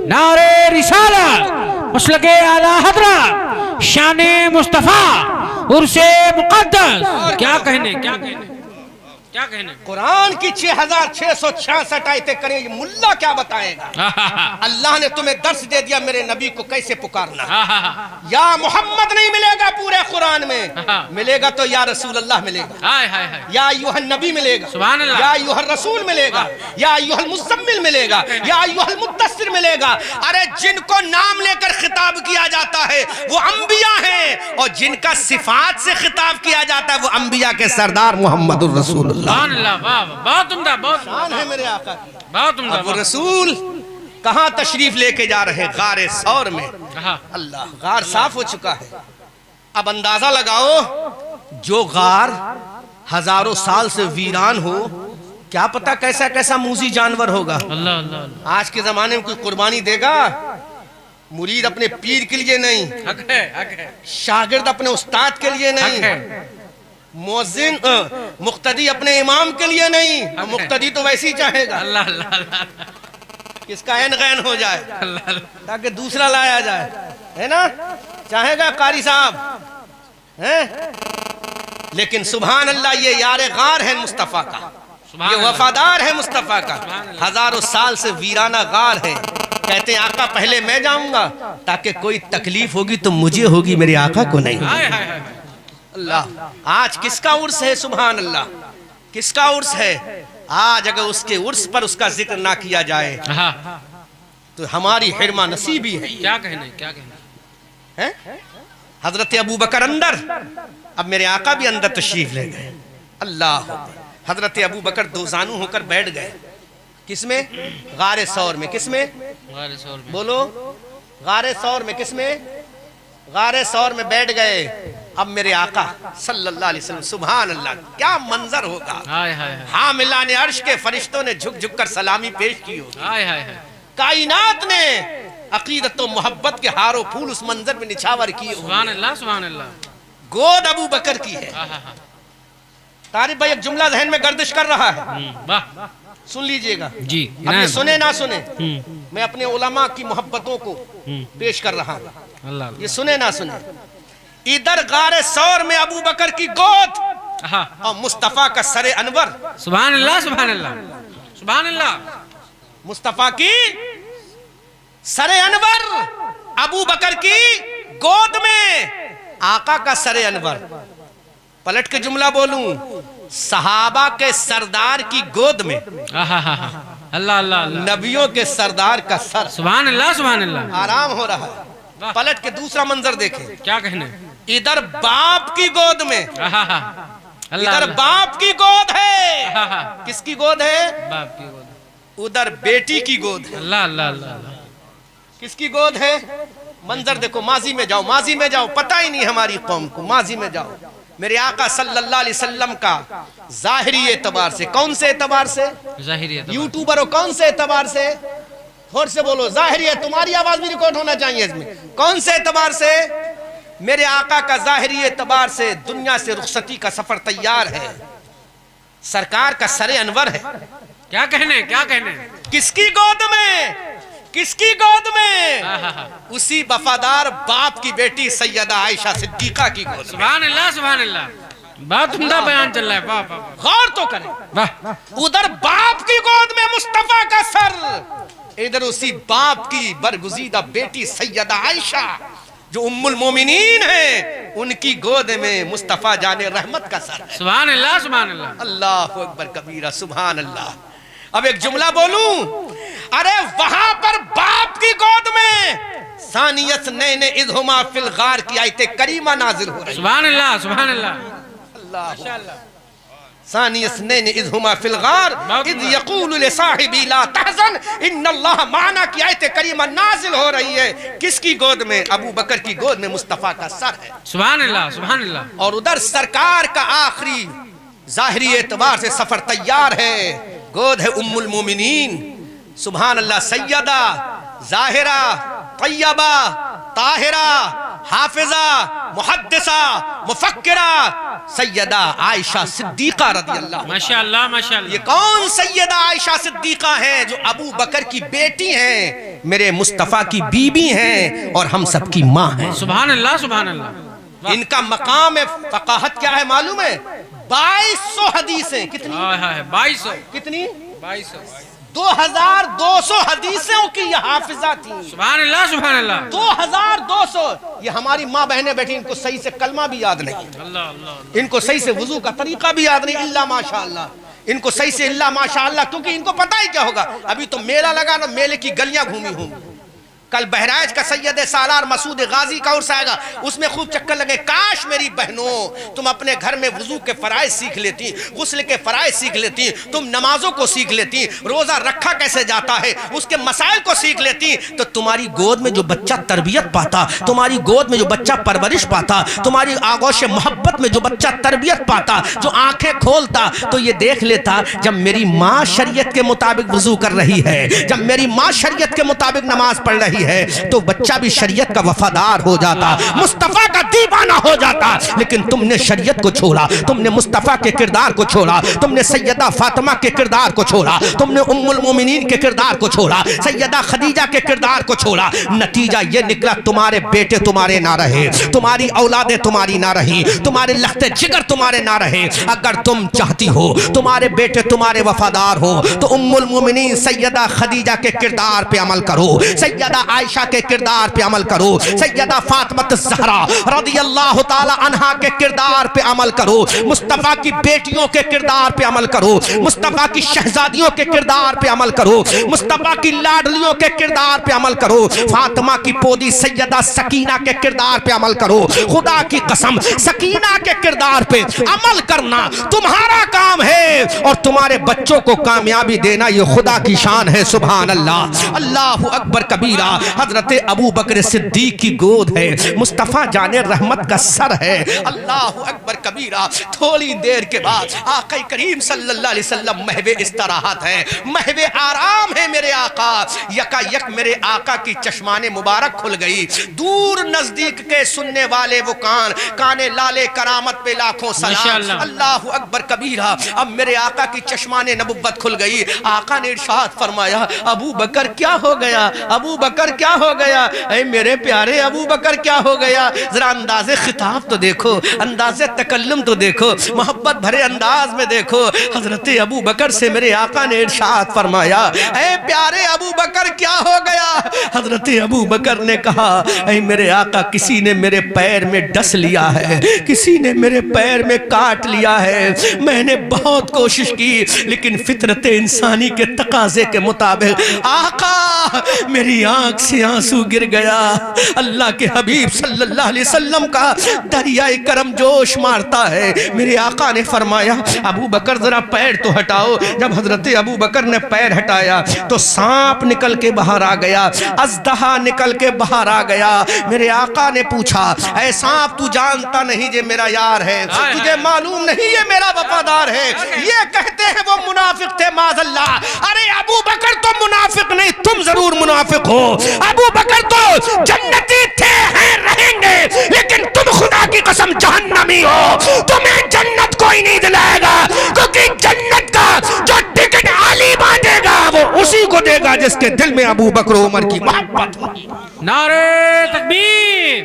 نعرہ رسالت, مسلک اعلی حضرت, شان مصطفیٰ, عرس مقدس. کیا کہنے, کیا کہنے, کیا کہنے. قرآن کی 6666 آیتیں کریں, یہ ملا کیا بتائے گا؟ اللہ نے تمہیں درس دے دیا میرے نبی کو کیسے پکارنا. یا محمد نہیں ملے گا پورے قرآن میں, ملے گا تو یا رسول اللہ ملے گا, یا ایھا النبی ملے گا, یا ایھا الرسول ملے گا, یا ایھا المزمل ملے گا, یا ایھا المدثر ملے گا. ارے جن کو نام لے کر خطاب کیا جاتا ہے وہ انبیاء ہیں, اور جن کا صفات سے خطاب کیا جاتا ہے وہ انبیاء کے سردار محمد الرسول اللہ. سبحان اللہ, بہت عمدہ, بہت شان ہے میرے آقا کی. بہت عمدہ. اب وہ رسول کہاں تشریف لے کے جا رہے ہیں؟ غار ثور میں. اللہ, غار صاف ہو چکا ہے. اب اندازہ لگاؤ, جو غار ہزاروں سال سے ویران ہو, کیا پتا کیسا کیسا موذی جانور ہوگا. اللہ اللہ. آج کے زمانے میں کوئی قربانی دے گا؟ مرید اپنے پیر کے لیے نہیں, حق ہے, حق ہے. شاگرد اپنے استاد کے لیے نہیں, مؤذن مقتدی اپنے امام کے لیے نہیں. مقتدی تو ویسے ہی چاہے گا اللہ اللہ اللہ, کس کا عین غین ہو جائے اللہ اللہ. تاکہ دوسرا لایا جائے, ہے نا, چاہے گا قاری صاحب ہیں. لیکن سبحان اللہ یہ یار غار ہے مصطفیٰ کا, یہ وفادار ہے مصطفیٰ کا. ہزاروں سال سے ویرانہ غار ہے. کہتے ہیں آقا پہلے میں جاؤں گا تاکہ کوئی تکلیف ہوگی تو مجھے ہوگی, میرے آقا کو نہیں. اللہ, آج کس کا عرس ہے؟ سبحان اللہ, کس کا عرس ہے آج؟ اگر اس کے عرس پر اس کا ذکر نہ کیا جائے تو ہماری حرمہ نصیبی ہے. کیا کہنے, کیا کہنے. حضرت ابو بکر اندر, اب میرے آقا بھی اندر تشریف لے گئے. اللہ, حضرت ابو بکر دو زانو ہو کر بیٹھ گئے. کس میں؟ غار ثور میں. کس میں؟ غار ثور میں. بولو, غار ثور میں. کس میں؟ غار ثور میں بیٹھ گئے. اب میرے آقا صلی اللہ علیہ وسلم, سبحان اللہ, کیا منظر ہوگا. حاملان عرش کے فرشتوں نے جھک جھک کر سلامی پیش کی ہوگی. کائنات نے عقیدت و محبت کے ہار و پھول اس منظر میں نچھاور کی ہوگی. سبحان اللہ, سبحان اللہ. گود ابو بکر کی ہے. طارق بھائی ایک جملہ ذہن میں گردش کر رہا ہے، واہ سن لیجئے گا، جی اب یہ سنے نہ سنے، ہوں میں اپنے علماء کی محبتوں کو پیش کر رہا ہوں، اللہ اللہ یہ سنے نہ سنے۔ ادھر غار ثور میں ابو بکر کی گود ہاں اور مصطفیٰ کا سر انور، سبحان اللہ سبحان اللہ سبحان اللہ مصطفیٰ کی سر انور ابو بکر کی گود میں، آقا کا سر انور، پلٹ کے جملہ بولوں، صحابہ کے سردار کی گود میں، اللہ اللہ اللہ نبیوں کے سردار کا سر، سبحان اللہ سبحان اللہ آرام ہو رہا ہے۔ پلٹ کے دوسرا منظر دیکھیں، کیا کہنے ادھر باپ کی گود میں، اللہ ادھر اللہ باپ کی گود ہے، کس کی گود ہے؟ باپ کی گود، ادھر بیٹی کی گود ہے، اللہ اللہ اللہ اللہ کس کی گود ہے؟ منظر دیکھو، ماضی میں جاؤ، ماضی میں جاؤ، پتہ ہی نہیں ہماری قوم کو، ماضی میں جاؤ۔ میرے آقا صلی اللہ علیہ وسلم کا ظاہری اعتبار سے، کون سے اعتبار سے؟ ظاہری ہے یوٹیوبروں کون سے اعتبار سے؟ اور سے بولو، ظاہری ہے، تمہاری آواز بھی ریکارڈ ہونا چاہیے اس میں، کون سے اعتبار سے؟ میرے آقا کا ظاہری اعتبار سے دنیا سے رخصتی کا سفر تیار ہے، سرکار کا سر انور ہے، کیا کہنے کیا کہنے کس کی گود میں؟ کس کی گود میں؟ اسی وفادار باپ کی بیٹی سیدہ عائشہ صدیقہ کی گود میں۔ سبحان اللہ سبحان اللہ، بہت عمدہ بیان چل رہا ہے، واہ واہ غور تو کریں، واہ ادھر باپ کی گود میں مصطفیٰ کا سر، ادھر اسی باپ کی برگزیدہ بیٹی سیدہ عائشہ جو ام المومنین ہیں، ان کی گود میں مصطفیٰ جان رحمت کا سر ہے۔ سبحان اللہ سبحان اللہ اللہ اکبر کبیرہ، سبحان اللہ۔ اب ایک جملہ بولوں، ارے وہاں پر باپ کی گود میں ثانیت نین اذ ہما فی الغار کی آیت کریمہ نازل ہو رہی ہے۔ سبحان اللہ سبحان اللہ اللہ ثانی اثنین اذ ہما فی الغار اذ یقول لصاحبی لا تحزن ان اللہ معنا کی آیت کریمہ نازل ہو رہی ہے، کس کی گود میں؟ ابو بکر کی گود میں مصطفیٰ کا سر ہے، سبحان اللہ سبحان اللہ اور ادھر سرکار کا آخری ظاہری اعتبار سے سفر تیار ہے، گود ہے ام المومنین، سبحان اللہ، سیدہ ظاہرہ طیبہ طاہرہ حافظہ محدثہ مفکرہ سیدہ عائشہ صدیقہ رضی اللہ عنہا۔ ماشاءاللہ ماشاءاللہ، یہ کون سیدہ عائشہ صدیقہ ہیں؟ جو ابو بکر کی بیٹی ہیں، میرے مصطفیٰ کی بیوی ہیں، اور ہم سب کی ماں ہیں۔ سبحان اللہ سبحان اللہ، ان کا مقام فقاہت کیا ہے معلوم ہے؟ 2200 حدیثیں، کتنی؟ 2200 کتنی؟ 2200 2200 حدیثوں کی یہ حافظہ تھیں، سبحان اللہ سبحان اللہ 2200۔ یہ ہماری ماں بہنیں بیٹھی، ان کو صحیح سے کلمہ بھی یاد نہیں، اللہ اللہ ان کو صحیح سے وضو کا طریقہ بھی یاد نہیں، اللہ ماشاءاللہ، ان کو صحیح سے اللہ ماشاءاللہ، کیونکہ ان کو پتہ ہی کیا ہوگا، ابھی تو میلہ لگا نا، میلے کی گلیاں گھومی ہوں، کل بہرائچ کا سید سالار مسعود غازی کا عرس آئے گا، اس میں خوب چکر لگے، کاش میری بہنوں تم اپنے گھر میں وضو کے فرائض سیکھ لیتی، غسل کے فرائض سیکھ لیتی، تم نمازوں کو سیکھ لیتی، روزہ رکھا کیسے جاتا ہے اس کے مسائل کو سیکھ لیتی، تو تمہاری گود میں جو بچہ تربیت پاتا، تمہاری گود میں جو بچہ پرورش پاتا، تمہاری آغوش محبت میں جو بچہ تربیت پاتا، جو آنکھیں کھولتا، تو یہ دیکھ لیتا جب میری ماں شریعت کے مطابق وضو کر رہی ہے، جب میری ماں شریعت کے مطابق نماز پڑھ رہی ہے، تو بچہ بھی شریعت کا وفادار ہو جاتا، مصطفیٰ کا دیوانہ ہو جاتا۔ لیکن تم نے شریعت کو چھوڑا، تم نے مصطفیٰ کے کردار کو چھوڑا، تم نے سیدہ فاطمہ کے کردار کو چھوڑا، تم نے ام المومنین کے کردار کو چھوڑا، سیدہ خدیجہ کے کردار کو چھوڑا، نتیجہ یہ نکلا تمہارے بیٹے تمہارے نہ رہے، تمہاری اولادیں تمہاری نہ رہی، تمہارے لختے جگر تمہارے نہ رہے۔ اگر تم چاہتی ہو تمہارے بیٹے تمہارے وفادار ہو تو ام المومنین سیدہ خدیجہ کے کردار پہ عمل کرو، سیدہ عائشہ کے کردار پہ عمل کرو، سیدہ فاطمہ الزہرا رضی اللہ تعالی عنہا کے کردار پہ عمل کرو، مصطفیٰ کی بیٹیوں کے کردار پہ عمل کرو، مصطفیٰ کی شہزادیوں کے کردار پہ عمل کرو، مصطفیٰ کی لاڈلیوں کے کردار پہ عمل کرو، فاطمہ کی پودی سیدہ سکینہ کے کردار پہ عمل کرو۔ خدا کی قسم سکینہ کے کردار پہ عمل کرنا تمہارا کام ہے، اور تمہارے بچوں کو کامیابی دینا یہ خدا کی شان ہے، سبحان اللہ، اللہ اکبر کبیرہ۔ حضرت ابو بکر صدیق کی گود ہے، مصطفیٰ جان رحمت کا سر ہے۔ اللہ اکبر کبیرہ۔ تھوڑی دیر کے بعد آقا کریم صلی اللہ علیہ وسلم محو استراحت ہے، محو آرام ہے میرے آقا۔ یکا یک میرے آقا کی چشمان مبارک کھل گئی۔ دور نزدیک کے سننے والے وہ کان لالے کرامت پہ لاکھوں سلام۔ اللہ اکبر کبیرہ۔ اب میرے آقا کی چشمان نبوت کھل گئی۔ آقا نے ارشاد فرمایا ابو بکر کیا ہو گیا، ابو بکر کیا ہو گیا، اے میرے پیارے ابو بکر کیا ہو گیا؟ ذرا انداز خطاب تو دیکھو، انداز تکلم تو دیکھو، محبت بھرے انداز میں دیکھو۔ حضرت ابو بکر سے میرے آقا نے ارشاد فرمایا اے پیارے ابو بکر کیا ہو گیا؟ حضرت ابو بکر نے کہا اے میرے آقا کسی نے میرے پیر میں ڈس لیا ہے، کسی نے میرے پیر میں کاٹ لیا ہے۔ میں نے بہت کوشش کی لیکن فطرت انسانی کے تقاضے کے مطابق آقا میری آنکھ سے آنسو گر گیا۔ اللہ کے حبیب صلی اللہ علیہ وسلم کا دریائے کرم جوش مارتا ہے۔ میرے آقا نے فرمایا ابو بکر ذرا پیر تو ہٹاؤ۔ جب حضرت ابو بکر نے پیر ہٹایا تو سانپ نکل کے باہر آ گیا، اژدہا نکل کے باہر آ گیا۔ میرے آقا نے پوچھا اے سانپ تو جانتا نہیں یہ میرا یار ہے، تجھے معلوم نہیں یہ میرا وفادار ہے؟ یہ کہتے ہیں وہ منافق تھے معاذ اللہ۔ ارے ابو بکر تو منافق نہیں، تم ضرور منافق ہو۔ ابو بکر تو جنتی تھے، ہیں، رہیں گے، لیکن تم خدا کی قسم جہنمی ہو۔ تمہیں جنت کوئی نہیں دلائے گا، کیونکہ جنت کا جو ٹکٹ علی باندھے گا وہ اسی کو دے گا جس کے دل میں ابو بکر و عمر کی محبت ہوگی۔ نعرہ تکبیر،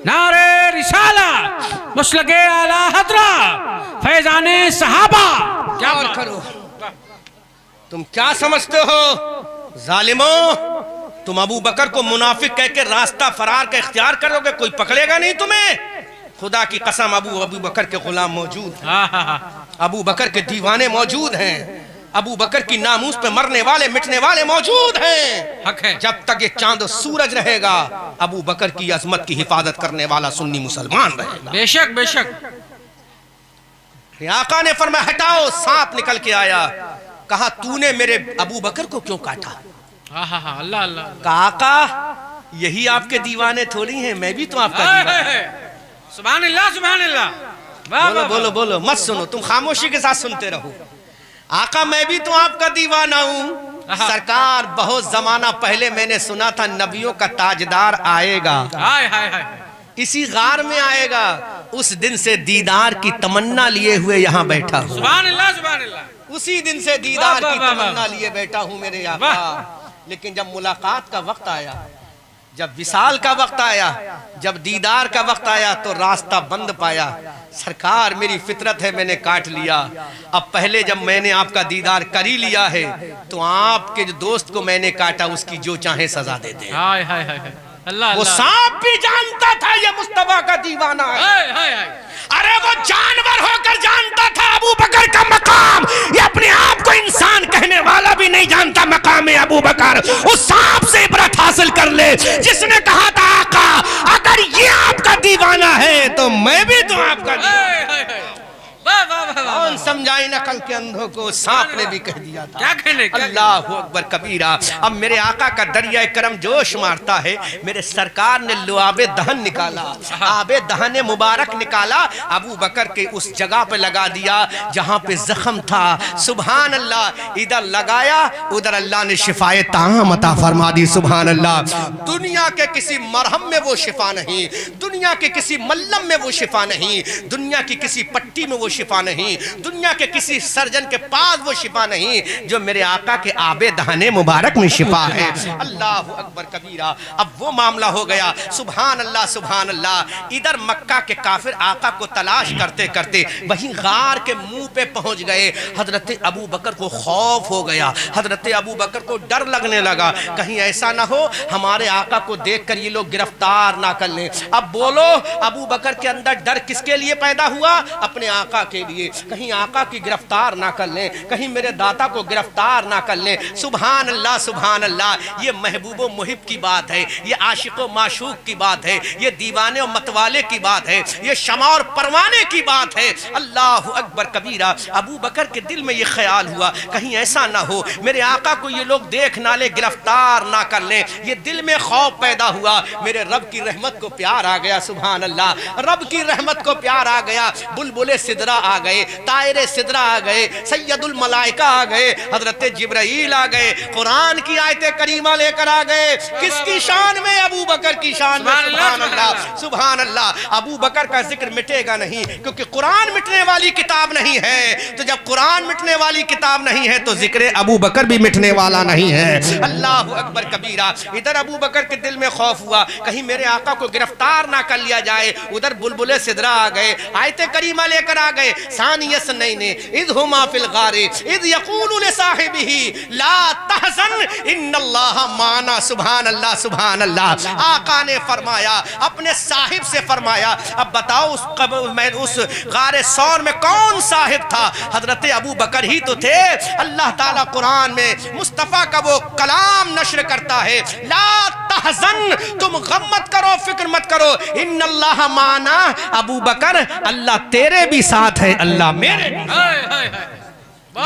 نعرہ رسالت، مسلک اعلی حضرت، فیضان صحابہ۔ کیا اور کرو؟ تم کیا سمجھتے ہو ظالموں؟ تم ابو بکر کو منافق کہہ کے راستہ فرار کا اختیار کرو گے، کوئی پکڑے گا نہیں تمہیں۔ خدا کی قسم ابو بکر کے غلام موجود ہیں، ابو بکر کے دیوانے موجود ہیں، ابو بکر کی ناموس پہ مرنے والے مٹنے والے موجود ہیں۔ حق ہے۔ جب تک یہ چاند و سورج رہے گا ابو بکر کی عظمت کی حفاظت کرنے والا سنی مسلمان رہے گا۔ بے شک بے شک۔ آقا نے فرمایا ہٹاؤ، سانپ نکل کے آیا۔ کہا تو نے میرے ابو بکر کو کیوں کاٹا؟ اللہ اللہ۔ کہا آقا یہی آپ کے دیوانے تھوڑی ہیں، میں بھی تو آپ کا دیوانہ ہوں۔ سبحان اللہ سبحان اللہ۔ بولو بولو بولو، مت سنو، تم خاموشی کے ساتھ سنتے رہو۔ آقا میں بھی تو آپ کا دیوانہ ہوں۔ سرکار بہت زمانہ پہلے میں نے سنا تھا نبیوں کا تاجدار آئے گا، اسی غار میں آئے گا۔ اس دن سے دیدار کی تمنا لیے ہوئے یہاں بیٹھا ہوں۔ سبحان اللہ سبحان اللہ۔ اسی دن سے دیدار کی تمنا لیے بیٹھا ہوں میرے آقا۔ لیکن جب ملاقات کا وقت آیا، جب وصال کا وقت آیا، جب دیدار کا وقت آیا تو راستہ بند پایا۔ سرکار میری فطرت ہے، میں نے کاٹ لیا۔ اب پہلے جب میں نے آپ کا دیدار کر ہی لیا ہے تو آپ کے جو دوست کو میں نے کاٹا اس کی جو چاہے سزا دے دیں۔ وہ سانپ بھی جانتا تھا یہ مصطفیٰ کا دیوانہ ہے۔ ارے وہ جانور ہو کر جانتا تھا ابو بکر کا مقام، یہ اپنے آپ کو انسان کہنے والا بھی نہیں جانتا مقام ابو بکر۔ اس سانپ سے عبرت حاصل کر لے جس نے کہا تھا آقا اگر یہ آپ کا دیوانہ ہے تو میں بھی تو آپ کا دیوانہ۔ کون سمجھائی نقل کے اندھوں کو؟ سانپ نے بھی کہہ دیا تھا۔ کیا کہنے؟ اللہ اکبر کبیرہ۔ اب میرے آقا کا دریائے کرم جوش مارتا ہے۔ میرے سرکار نے لعاب دہن نکالا، آب دہن مبارک نکالا، ابو بکر کے اس جگہ پہ لگا دیا جہاں پہ زخم تھا۔ سبحان اللہ، ادھر لگایا ادھر اللہ نے شفائے تام عطا فرما دی۔ سبحان اللہ۔ دنیا کے کسی مرہم میں وہ شفا نہیں، دنیا کے کسی ملم میں وہ شفا نہیں، دنیا کی کسی پٹی میں وہ شفا نہیں، دنیا کے کسی سرجن کے پاس وہ شفا نہیں جو میرے آقا کے آب دہن مبارک میں شفا ہے۔ اللہ اکبر کبیرہ۔ اب وہ معاملہ ہو گیا۔ سبحان اللہ سبحان اللہ۔ ادھر مکہ کے کافر آقا کو تلاش کرتے کرتے وہیں غار کے منہ پہ پہنچ گئے۔ حضرت ابو بکر کو خوف ہو گیا، حضرت ابو بکر کو ڈر لگنے لگا کہیں ایسا نہ ہو ہمارے آقا کو دیکھ کر یہ لوگ گرفتار نہ کر لیں۔ اب بولو ابو بکر کے اندر ڈر کس کے لیے پیدا ہوا؟ اپنے آقا کے لیے کہیں آقا کی گرفتار نہ کر لیں، کہیں میرے داتا کو گرفتار نہ کر لیں۔ سبحان اللہ سبحان اللہ، یہ محبوب و محب کی بات ہے، یہ عاشق و معشوق کی بات ہے، یہ دیوانے و متوالے کی بات ہے، یہ شمع اور پروانے کی بات ہے۔ اللہ اکبر کبیرہ۔ ابو بکر کے دل میں یہ خیال ہوا کہیں ایسا نہ ہو میرے آقا کو یہ لوگ دیکھ نہ لے، گرفتار نہ کر لیں۔ یہ دل میں خوف پیدا ہوا، میرے رب کی رحمت کو پیار آ گیا۔ سبحان اللہ، رب کی رحمت کو پیار آ گیا۔ بلبل سدرہ آ گئے، طائر سدرہ آ گئے، سید الملائکہ آ گئے، حضرت جبرائیل آ گئے، قرآن کی آیت کریمہ لے کر آ گئے۔ کس کی شان میں؟ ابو بکر کی شان میں۔ سبحان اللہ سبحان اللہ۔ ابو بکر کا ذکر مٹے گا نہیں، کیونکہ قرآن مٹنے والی کتاب نہیں ہے۔ تو جب قرآن مٹنے والی کتاب نہیں ہے تو ذکر ابو بکر بھی مٹنے والا نہیں ہے۔ اللہ اکبر کبیرہ۔ ادھر ابو بکر کے دل میں خوف ہوا کہیں میرے آقا کو گرفتار نہ کر لیا جائے، ادھر بلبل سدرہ آ گئے، آیت کریمہ لے کر آ گئے۔ ثانی اثنین اذ ہما فی الغار اذ یقول لصاحبہ لا تحزن ان اللہ معنا۔ سبحان اللہ سبحان اللہ۔ آقا نے فرمایا، اپنے صاحب سے فرمایا، اب بتاؤ اس غار ثور میں کون صاحب تھا؟ حضرت ابو بکر ہی تو تھے۔ اللہ تعالیٰ قرآن میں مصطفیٰ کا وہ کلام نشر کرتا ہے، لا تحزن، تم غم مت کرو، فکر مت کرو، ان اللہ معنا، ابو بکر اللہ تیرے بھی ساتھ ہے، اللہ میرے بھی ساتھ ہے۔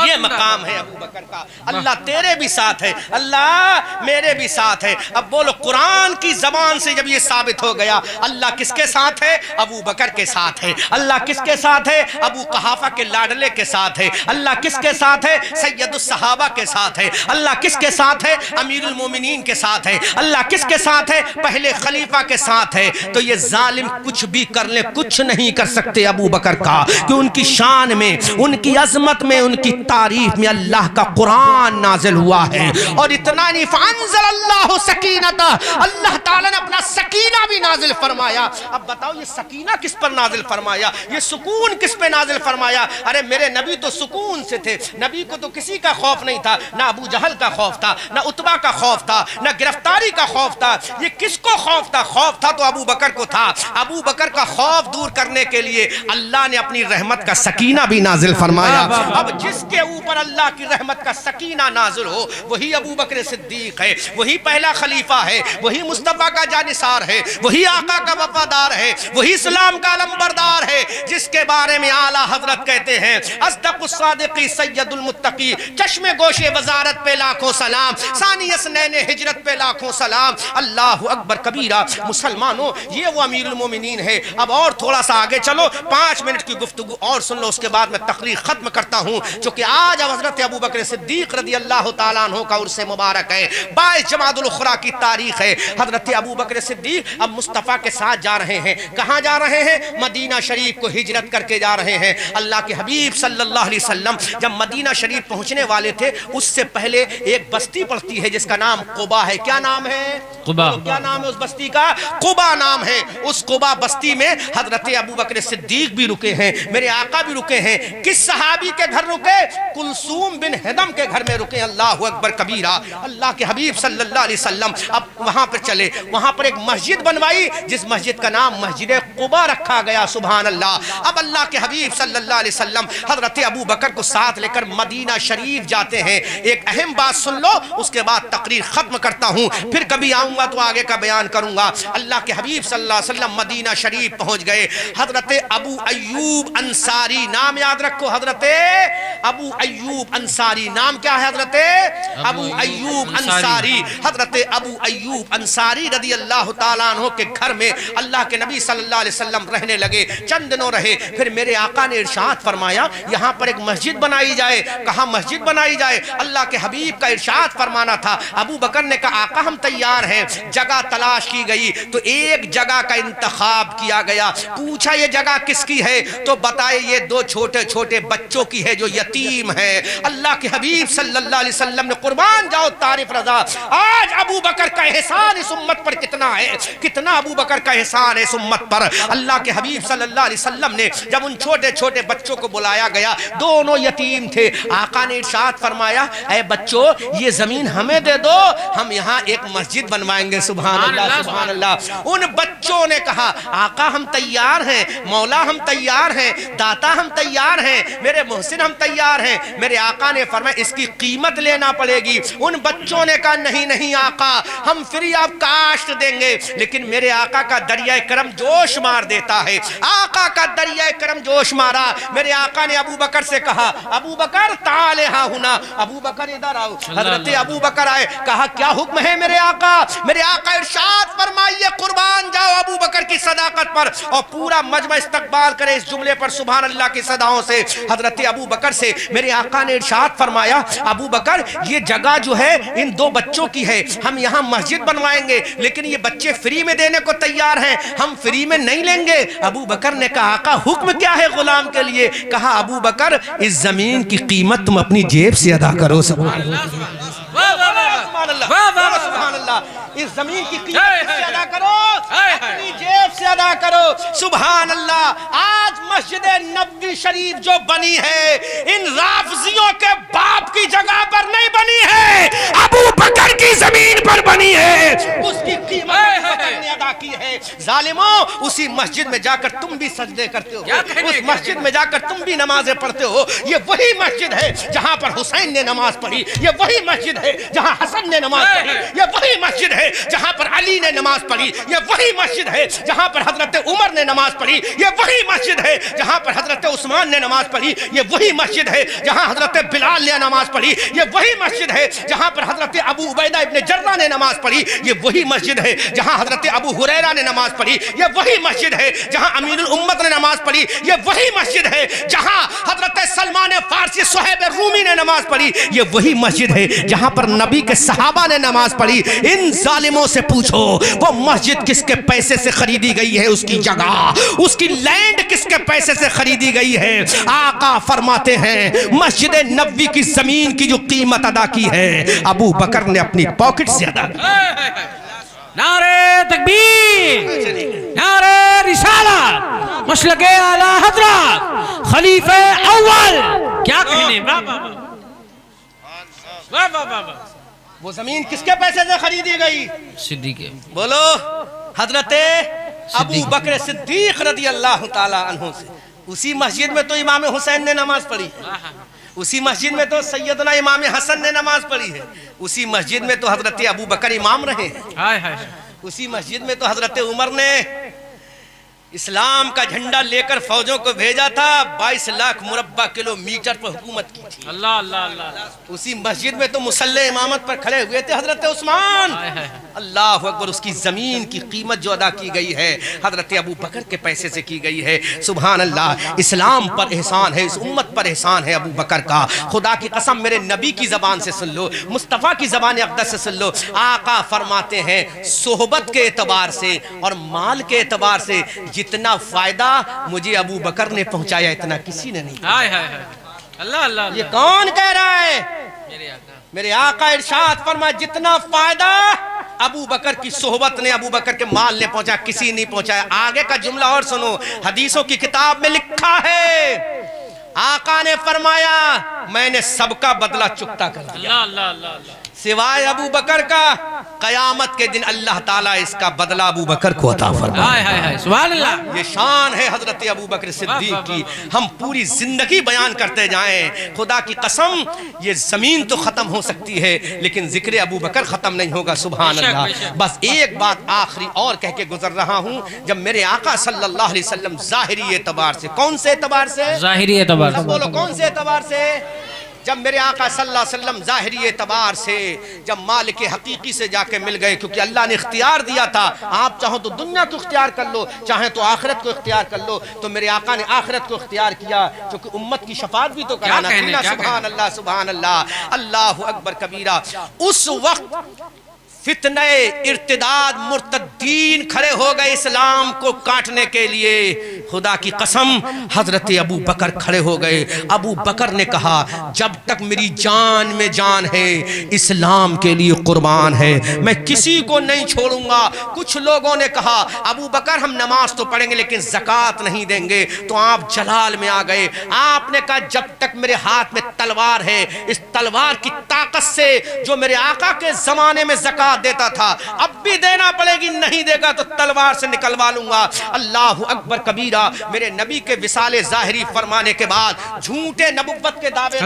یہ مقام ہے ابو بکر کا، اللہ تیرے بھی ساتھ ہے، اللہ میرے بھی ساتھ ہے۔ اب بولو قرآن کی زبان سے جب یہ ثابت ہو گیا اللہ کس کے ساتھ ہے؟ ابو بکر کے ساتھ ہے۔ اللہ کس کے ساتھ ہے؟ ابو قحافہ کے لاڈلے کے ساتھ ہے۔ اللہ کس کے ساتھ ہے؟ سید الصحابہ کے ساتھ ہے۔ اللہ کس کے ساتھ ہے؟ امیر المومنین کے ساتھ ہے۔ اللہ کس کے ساتھ ہے؟ پہلے خلیفہ کے ساتھ ہے۔ تو یہ ظالم کچھ بھی کر لے کچھ نہیں کر سکتے ابو بکر کا، کہ ان کی شان میں، ان کی عظمت میں، ان کی تعریف میں اللہ کا قرآن نازل ہوا ہے۔ اور اتنا نہیں، فانزل اللہ سکینتہ، اللہ تعالیٰ نے اپنا سکینہ بھی نازل فرمایا۔ اب بتاؤ یہ سکینہ کس پر نازل فرمایا؟ یہ سکون کس پہ نازل فرمایا؟ ارے میرے نبی تو سکون سے تھے، نبی کو تو کسی کا خوف نہیں تھا، نہ ابو جہل کا خوف تھا، نہ عتبہ کا خوف تھا، نہ گرفتاری کا خوف تھا۔ یہ کس کو خوف تھا؟ خوف تھا تو ابو بکر کو تھا۔ ابو بکر کا خوف دور کرنے کے لیے اللہ نے اپنی رحمت کا سکینہ بھی نازل فرمایا۔ اب جس کے اوپر اللہ کی رحمت کا سکینہ نازل ہو وہی ابو بکر صدیق ہے، وہی پہلا خلیفہ ہے، وہی مصطفیٰ کا جانثار ہے، وہی آقا کا وفادار ہے، وہی اسلام کا علمبردار ہے، جس کے بارے میں اعلیٰ حضرت کہتے ہیں اصدق الصادقی سید المتقی، چشم گوش وزارت پہ لاکھوں سلام، ثانی اثنین ہجرت پہ لاکھوں سلام۔ اللہ اکبر کبیرہ۔ مسلمانوں یہ وہ امیر المومنین ہے۔ اب اور تھوڑا سا آگے چلو، 5 منٹ کی گفتگو اور سن لو، اس کے بعد میں تقریر ختم کرتا ہوں، چونکہ آج حضرت ابو بکر صدیق رضی اللہ تعالیٰ عنہ کا عرس مبارک ہے، 22 جمادی الاخری کی تاریخ ہے۔ حضرت ابو بکر صدیق اب مصطفیٰ کے ساتھ جا رہے ہیں۔ کہاں جا رہے ہیں؟ مدینہ شریف کو ہجرت کر کے جا رہے ہیں۔ اللہ کے حبیب صلی اللہ علیہ وسلم جب مدینہ شریف پہنچنے والے تھے اس سے پہلے ایک بستی پڑتی ہے جس کا نام قبا ہے۔ کیا نام ہے؟ قبا۔ کیا نام ہے اس بستی کا؟ قبا نام ہے۔ اس قبا بستی میں حضرت ابو بکر صدیق بھی رکے ہیں، میرے آقا بھی رکے ہیں۔ کس صحابی کے گھر رکے؟ کلثوم بن ہدم کے گھر میں رکے۔ اللہ اکبر کبیرہ۔ اللہ کے حبیب صلی اللہ علیہ وسلم اب وہاں پر چلے، وہاں پر ایک مسجد بنوائی جس مسجد کا نام مسجد قبا رکھا گیا۔ سبحان اللہ۔ اب اللہ کے حبیب صلی اللہ علیہ وسلم حضرت ابو بکر کو ساتھ لے کر مدینہ شریف جاتے ہیں۔ ایک اہم بات سن لو، اس کے بعد تقریر ختم کرتا ہوں، پھر کبھی آؤں گا تو آگے کا بیان کروں گا۔ اللہ کے حبیب صلی اللہ علیہ وسلم مدینہ شریف پہنچ گئے۔ حضرت ابو ایوب انصاری، نام یاد رکھو، حضرت ابو ایوب انصاری، نام کیا ہے؟ حضرت ابو ایوب انصاری۔ حضرت ابو ایوب انصاری رضی اللہ تعالیٰ عنہ کے گھر میں اللہ کے نبی صلی اللہ علیہ وسلم رہنے لگے، چند دنوں رہے۔ پھر میرے آقا نے ارشاد فرمایا یہاں پر ایک مسجد بنائی جائے۔ کہاں مسجد بنائی جائے؟ اللہ کے حبیب کا ارشاد فرمانا تھا۔ ابو بکر نے کہا آقا ہم تیار ہیں۔ جگہ تلاش کی گئی تو ایک جگہ کا انتخاب کیا گیا۔ پوچھا یہ جگہ کس کی ہے؟ تو بتائے یہ 2 چھوٹے چھوٹے بچوں کی ہے جو یتیم یتیم ہیں۔ اللہ کے حبیب صلی اللہ علیہ وسلم نے قربان جاؤ تعریف رضا، آج ابو بکر کا احسان اس امت پر کتنا ہے، کتنا ابو بکر کا احسان ہے اس امت پر۔ اللہ کے حبیب صلی اللہ علیہ وسلم نے جب ان چھوٹے چھوٹے بچوں کو بلایا گیا، دونوں یتیم تھے، آقا نے ارشاد فرمایا اے بچوں یہ زمین ہمیں دے دو، ہم یہاں ایک مسجد بنوائیں گے۔ سبحان اللہ سبحان اللہ۔ ان بچوں نے کہا آقا ہم تیار ہیں، مولا ہم تیار ہیں، داتا ہم تیار ہیں، میرے محسن ہم تیار ہیں۔ میرے آقا نے فرمایا اس کی قیمت لینا پڑے گی۔ ان بچوں نے کہا نہیں نہیں آقا ہم فری آف کاسٹ دیں گے، لیکن میرے آقا کا دریائے کرم جوش مار دیتا ہے۔ آقا کا دریائے کرم جوش مارا، میرے آقا نے ابو بکر سے کہا ابو بکر تعال ہاں ہونا، ابو بکر ادھر آؤ۔ حضرت ابو بکر آئے، کہا کیا حکم ہے میرے آقا؟ میرے آقا ارشاد فرمائیے قربان جاؤ ابو بکر کی صداقت پر، اور پورا مجمع استقبال کرے اس جملے پر سبحان اللہ کی صداؤں سے۔ حضرت ابو بکر سے میرے آقا نے ارشاد فرمایا ابو بکر یہ جگہ جو ہے ان دو بچوں کی ہے، ہم یہاں مسجد بنوائیں گے، لیکن یہ بچے فری میں دینے کو تیار ہیں، ہم فری میں نہیں لیں گے۔ ابو بکر نے کہا آقا حکم کیا ہے غلام کے لیے؟ کہا ابو بکر اس زمین کی قیمت تم اپنی جیب سے ادا کرو۔ سبحان اللہ سبحان اللہ سبحان اللہ۔ اس زمین کی قیمت سے ادا کرو، اپنی جیب سے ادا کرو۔ سبحان اللہ۔ آج مسجد نبوی شریف جو بنی ہے ان رافضیوں کے باپ کی جگہ پر نہیں بنی ہے، ابو بکر کی زمین پر بنی ہے، اس کی قیمت ابو بکر نے ادا کی ہے۔ ظالموں اسی مسجد میں جا کر تم بھی سجدے کرتے ہو، اس مسجد میں جا کر تم بھی نمازیں پڑھتے ہو۔ یہ وہی مسجد ہے جہاں پر حسین نے نماز پڑھی، یہ وہی مسجد ہے جہاں حسن نے نماز پڑھی، یہ وہی مسجد ہے جہاں پر علی نے نماز پڑھی، یہ وہی مسجد ہے جہاں پر حضرت عمر نے نماز پڑھی، یہ وہی مسجد ہے جہاں پر حضرت عثمان نے نماز پڑھی، یہ وہی مسجد ہے جہاں حضرت بلال نے نماز پڑھی، یہ وہی مسجد ہے جہاں پر حضرت ابو عبیدہ ابن جرہ نے نماز پڑھی، یہ وہی مسجد ہے جہاں حضرت ابو ہریرہ نے نماز پڑھی، یہ وہی مسجد ہے جہاں امیر الامت نے نماز پڑھی، یہ وہی مسجد ہے جہاں حضرت سلمان فارسی صہیب رومی نے نماز پڑھی، یہ وہی مسجد ہے جہاں پر نبی کے صحابہ نے نماز پڑھی۔ ان ظالموں سے پوچھو وہ مسجد کس کے پیسے سے خریدی گئی ہے، اس کی جگہ اس کی لینڈ کس کے پیسے سے خریدی گئی ہے؟ آقا فرماتے ہیں مسجد نبوی کی زمین کی جو قیمت ادا کی ہے ابو بکر نے اپنی پاکٹ سے ادا کی۔ نعرہ تکبیر، نعرہ رسالت، مسلک اعلی حضرت خلیفہ اول، کیا کہنے؟ وہ زمین کس کے پیسے سے خریدی گئی؟ صدیق بولو حضرت ابو بکر صدیق رضی اللہ تعالی عنہ سے۔ اسی مسجد میں تو امام حسین نے نماز پڑھی ہے، اسی مسجد میں تو سیدنا امام حسن نے نماز پڑھی ہے، اسی مسجد میں تو حضرت ابو بکر امام رہے ہیں، اسی مسجد میں تو حضرت عمر نے اسلام کا جھنڈا لے کر فوجوں کو بھیجا تھا، 22 لاکھ مربع کلومیٹر پر حکومت کی تھی۔ اللہ اللہ اللہ۔ اسی مسجد میں تو مصلی امامت پر کھڑے ہوئے تھے حضرت عثمان۔ اللہ اکبر۔ اس کی زمین کی قیمت جو ادا کی گئی ہے حضرت ابو بکر کے پیسے سے کی گئی ہے۔ سبحان اللہ۔ اسلام پر احسان ہے، اس امت پر احسان ہے ابو بکر کا۔ خدا کی قسم میرے نبی کی زبان سے سن لو، مصطفیٰ کی زبان اقدس سے سن لو، آقا فرماتے ہیں صحبت کے اعتبار سے اور مال کے اعتبار سے جتنا فائدہ مجھے ابو بکر نے پہنچایا اتنا کسی نے نہیں۔ اللہ اللہ۔ یہ کون کہہ رہا ہے؟ میرے آقا ارشاد فرمایا جتنا فائدہ ابو بکر کی صحبت نے، ابو بکر کے مال نے پہنچا، کسی نہیں پہنچایا۔ آگے کا جملہ اور سنو، حدیثوں کی کتاب میں لکھا ہے آقا نے فرمایا میں نے سب کا بدلہ چکتا کر دیا اللہ اللہ اللہ۔ سوائے ابو بکر کا، قیامت کے دن اللہ تعالیٰ اس کا بدلہ ابو بکر کو عطا فرمائے۔ سبحان اللہ۔ یہ شان ہے حضرت ابو بکر صدیق کی۔ ہم پوری زندگی بیان کرتے جائیں، خدا کی قسم یہ زمین تو ختم ہو سکتی ہے لیکن ذکر ابو بکر ختم نہیں ہوگا۔ سبحان اللہ۔ بس ایک بات آخری اور کہہ کے گزر رہا ہوں، جب میرے آقا صلی اللہ علیہ وسلم ظاہری اعتبار سے، کون سے اعتبار سے؟ ظاہری اعتبار سے۔ بولو کون سے اعتبار سے؟ جب میرے آقا صلی اللہ علیہ وسلم ظاہری اعتبار سے جب مالک حقیقی سے جا کے مل گئے، کیونکہ اللہ نے اختیار دیا تھا، آپ چاہو تو دنیا کو اختیار کر لو، چاہیں تو آخرت کو اختیار کر لو، تو میرے آقا نے آخرت کو اختیار کیا کیونکہ امت کی شفاعت بھی تو کرانا تھی۔ سبحان اللہ سبحان اللہ، اللہ اکبر کبیرہ۔ اس وقت فتنے ارتداد مرتدین کھڑے ہو گئے اسلام کو کاٹنے کے لیے. خدا کی قسم حضرت ابو بکر کھڑے ہو گئے. ابو بکر نے کہا جب تک میری جان میں جان ہے اسلام کے لیے قربان ہے, میں کسی کو نہیں چھوڑوں گا. کچھ لوگوں نے کہا ابو بکر ہم نماز تو پڑھیں گے لیکن زکوٰۃ نہیں دیں گے. تو آپ جلال میں آ گئے. آپ نے کہا جب تک میرے ہاتھ میں تلوار ہے, اس تلوار کی طاقت سے جو میرے آقا کے زمانے میں زکوٰۃ دیتا تھا اب بھی دینا پڑے گی, نہیں دے گا تو تلوار سے نکلوا لوں گا. اللہ اکبر کبیرہ. میرے نبی کے وصال ظاہری فرمانے کے بعد جھوٹے نبوت کے دعوے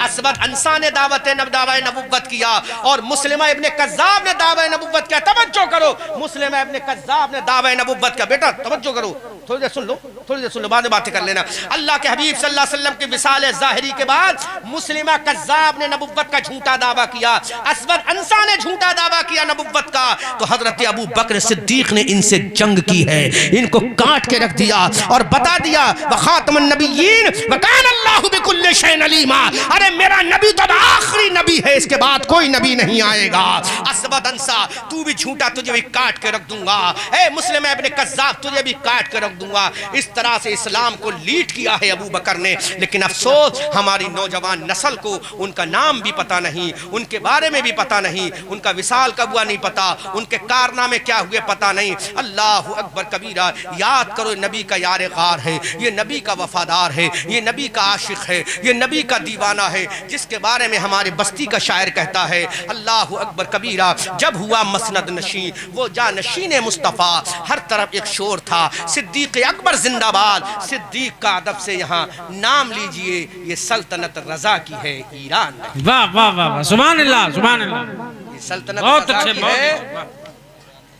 اسود انسا نے دعوی نبوت کیا اور مسلمہ ابن کذاب نے دعوی نبوت کیا. توجہ کرو, مسلمہ ابن کذاب نے دعوی نبوت کیا. بیٹا توجہ کرو, تھوڑی دیر سن لو, تھوڑی دیر سن لو, بعد میں باتیں کر لینا. اللہ کے حبیب صلی اللہ علیہ وسلم کے وصال ظاہری کے بعد مسلمہ کذاب نے نبوت کا جھوٹا دعویٰ کیا, اسود انسا نے جھوٹا دعویٰ کیا نبوت کا. تو حضرت ابو بکر صدیق نے ان سے جنگ کی ہے, ان کو کاٹ کے رکھ دیا اور بتا دیا وخاتم النبیین وکان اللہ بکل شیء علیما. ارے میرا نبی تو آخری نبی ہے, اس کے بعد کوئی نبی نہیں آئے گا. اسود انسا تو بھی جھوٹا, تجھے بھی کاٹ کے رکھ دوں گا. اے مسلم ابن کذاب تجھے بھی کاٹ کے رکھ دوں گا. اس طرح سے اسلام کو لیڈ کیا ہے ابو بکر نے. لیکن افسوس ہماری نوجوان نسل کو ان کا نام بھی پتہ نہیں, ان کے بارے میں بھی پتہ نہیں, ان کا وصال کب ہوا نہیں پتا, ان کے کارنامے کیا ہوئے پتہ نہیں. اللہ اکبر کبیرہ. یاد کرو نبی کا یار غار ہے, یہ نبی کا وفادار ہے, یہ نبی کا عاشق ہے, یہ نبی کا دیوانہ ہے, جس کے بارے میں ہمارے بستی کا شاعر کہتا ہے اللہ اکبر کبیرہ. جب ہوا مسند نشین وہ جانشین مصطفیٰ, ہر طرف ایک شور تھا صدیق اکبر زندہ باد. صدیق کا ادب سے یہاں نام لیجئے, یہ سلطنت رضا کی ہے ایران. واہ واہ واہ, سبحان اللہ سبحان اللہ. یہ سلطنت بہت رضا اچھے, کی بہت ہے,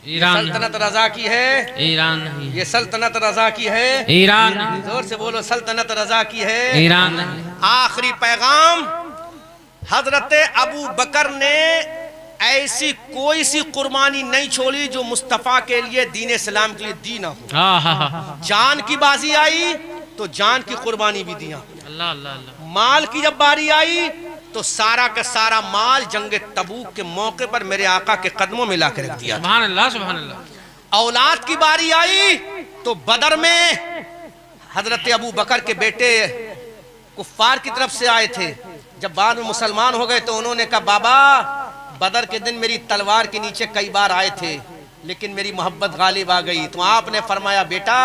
ایران, سلطنت رضا کی ہے, ایران نہیں, یہ سلطنت رضا کی ہے, ایران نہیں, زور سے بولو سلطنت رضا کی ہے, ایران نہیں. آخری پیغام. حضرت ابو بکر نے ایسی کوئی سی قربانی نہیں چھوڑی جو مصطفیٰ کے لیے دین اسلام کے لیے دی نہ ہو. جان کی بازی آئی تو جان کی قربانی بھی دیا. اللہ اللہ اللہ. مال کی جب باری آئی تو سارا کا سارا مال جنگ تبوک کے موقع پر میرے آقا کے قدموں میں لا کے رکھ دیا. سبحان اللہ سبحان اللہ. اولاد کی باری آئی تو بدر میں حضرت ابو بکر کے بیٹے کفار کی طرف سے آئے تھے, جب بعد میں مسلمان ہو گئے تو انہوں نے کہا بابا بدر کے دن میری تلوار کے نیچے کئی بار آئے تھے لیکن میری محبت غالب آ گئی. تو آپ نے فرمایا بیٹا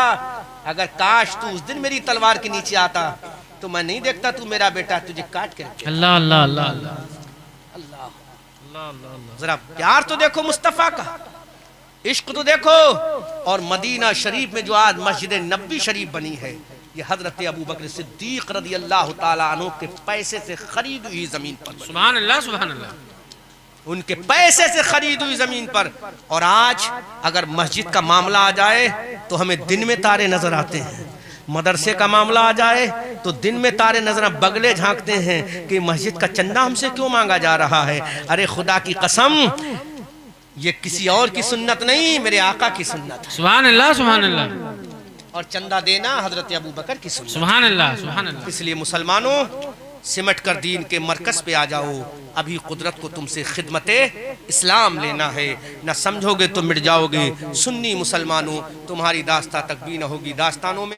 اگر کاش تو اس دن میری تلوار کے نیچے آتا تو میں نہیں دیکھتا تو میرا بیٹا, تجھے کاٹ کے رکھے. اللہ اللہ اللہ اللہ. ذرا پیار تو دیکھو مصطفیٰ کا, عشق تو دیکھو. اور مدینہ شریف میں جو آج مسجد نبوی شریف بنی ہے یہ حضرت ابو بکر صدیق رضی اللہ تعالیٰ عنہ کے پیسے سے خرید ہوئی زمین پر بنی. سبحان اللہ سبحان اللہ. ان کے پیسے سے خرید ہوئی زمین پر. اور آج اگر مسجد کا معاملہ آ جائے تو ہمیں دن میں تارے نظر آتے ہیں, مدرسے کا معاملہ آ جائے تو دن میں تارے نظر, بگلے جھانکتے ہیں کہ مسجد کا چندہ ہم سے کیوں مانگا جا رہا ہے. ارے خدا کی قسم یہ کسی اور کی سنت نہیں, میرے آقا کی سنت ہے. سبحان اللہ سبحان اللہ. اور چندہ دینا حضرت ابو بکر کی سنت. سبحان اللہ سبحان اللہ. اس لیے مسلمانوں سمٹ کر دین کے مرکز پہ آ جاؤ. ابھی قدرت کو تم سے خدمت اسلام لینا ہے, نہ سمجھو گے تو مٹ جاؤ گے. سنی مسلمانوں تمہاری داستان تک بھی نہ ہوگی. داستانوں میں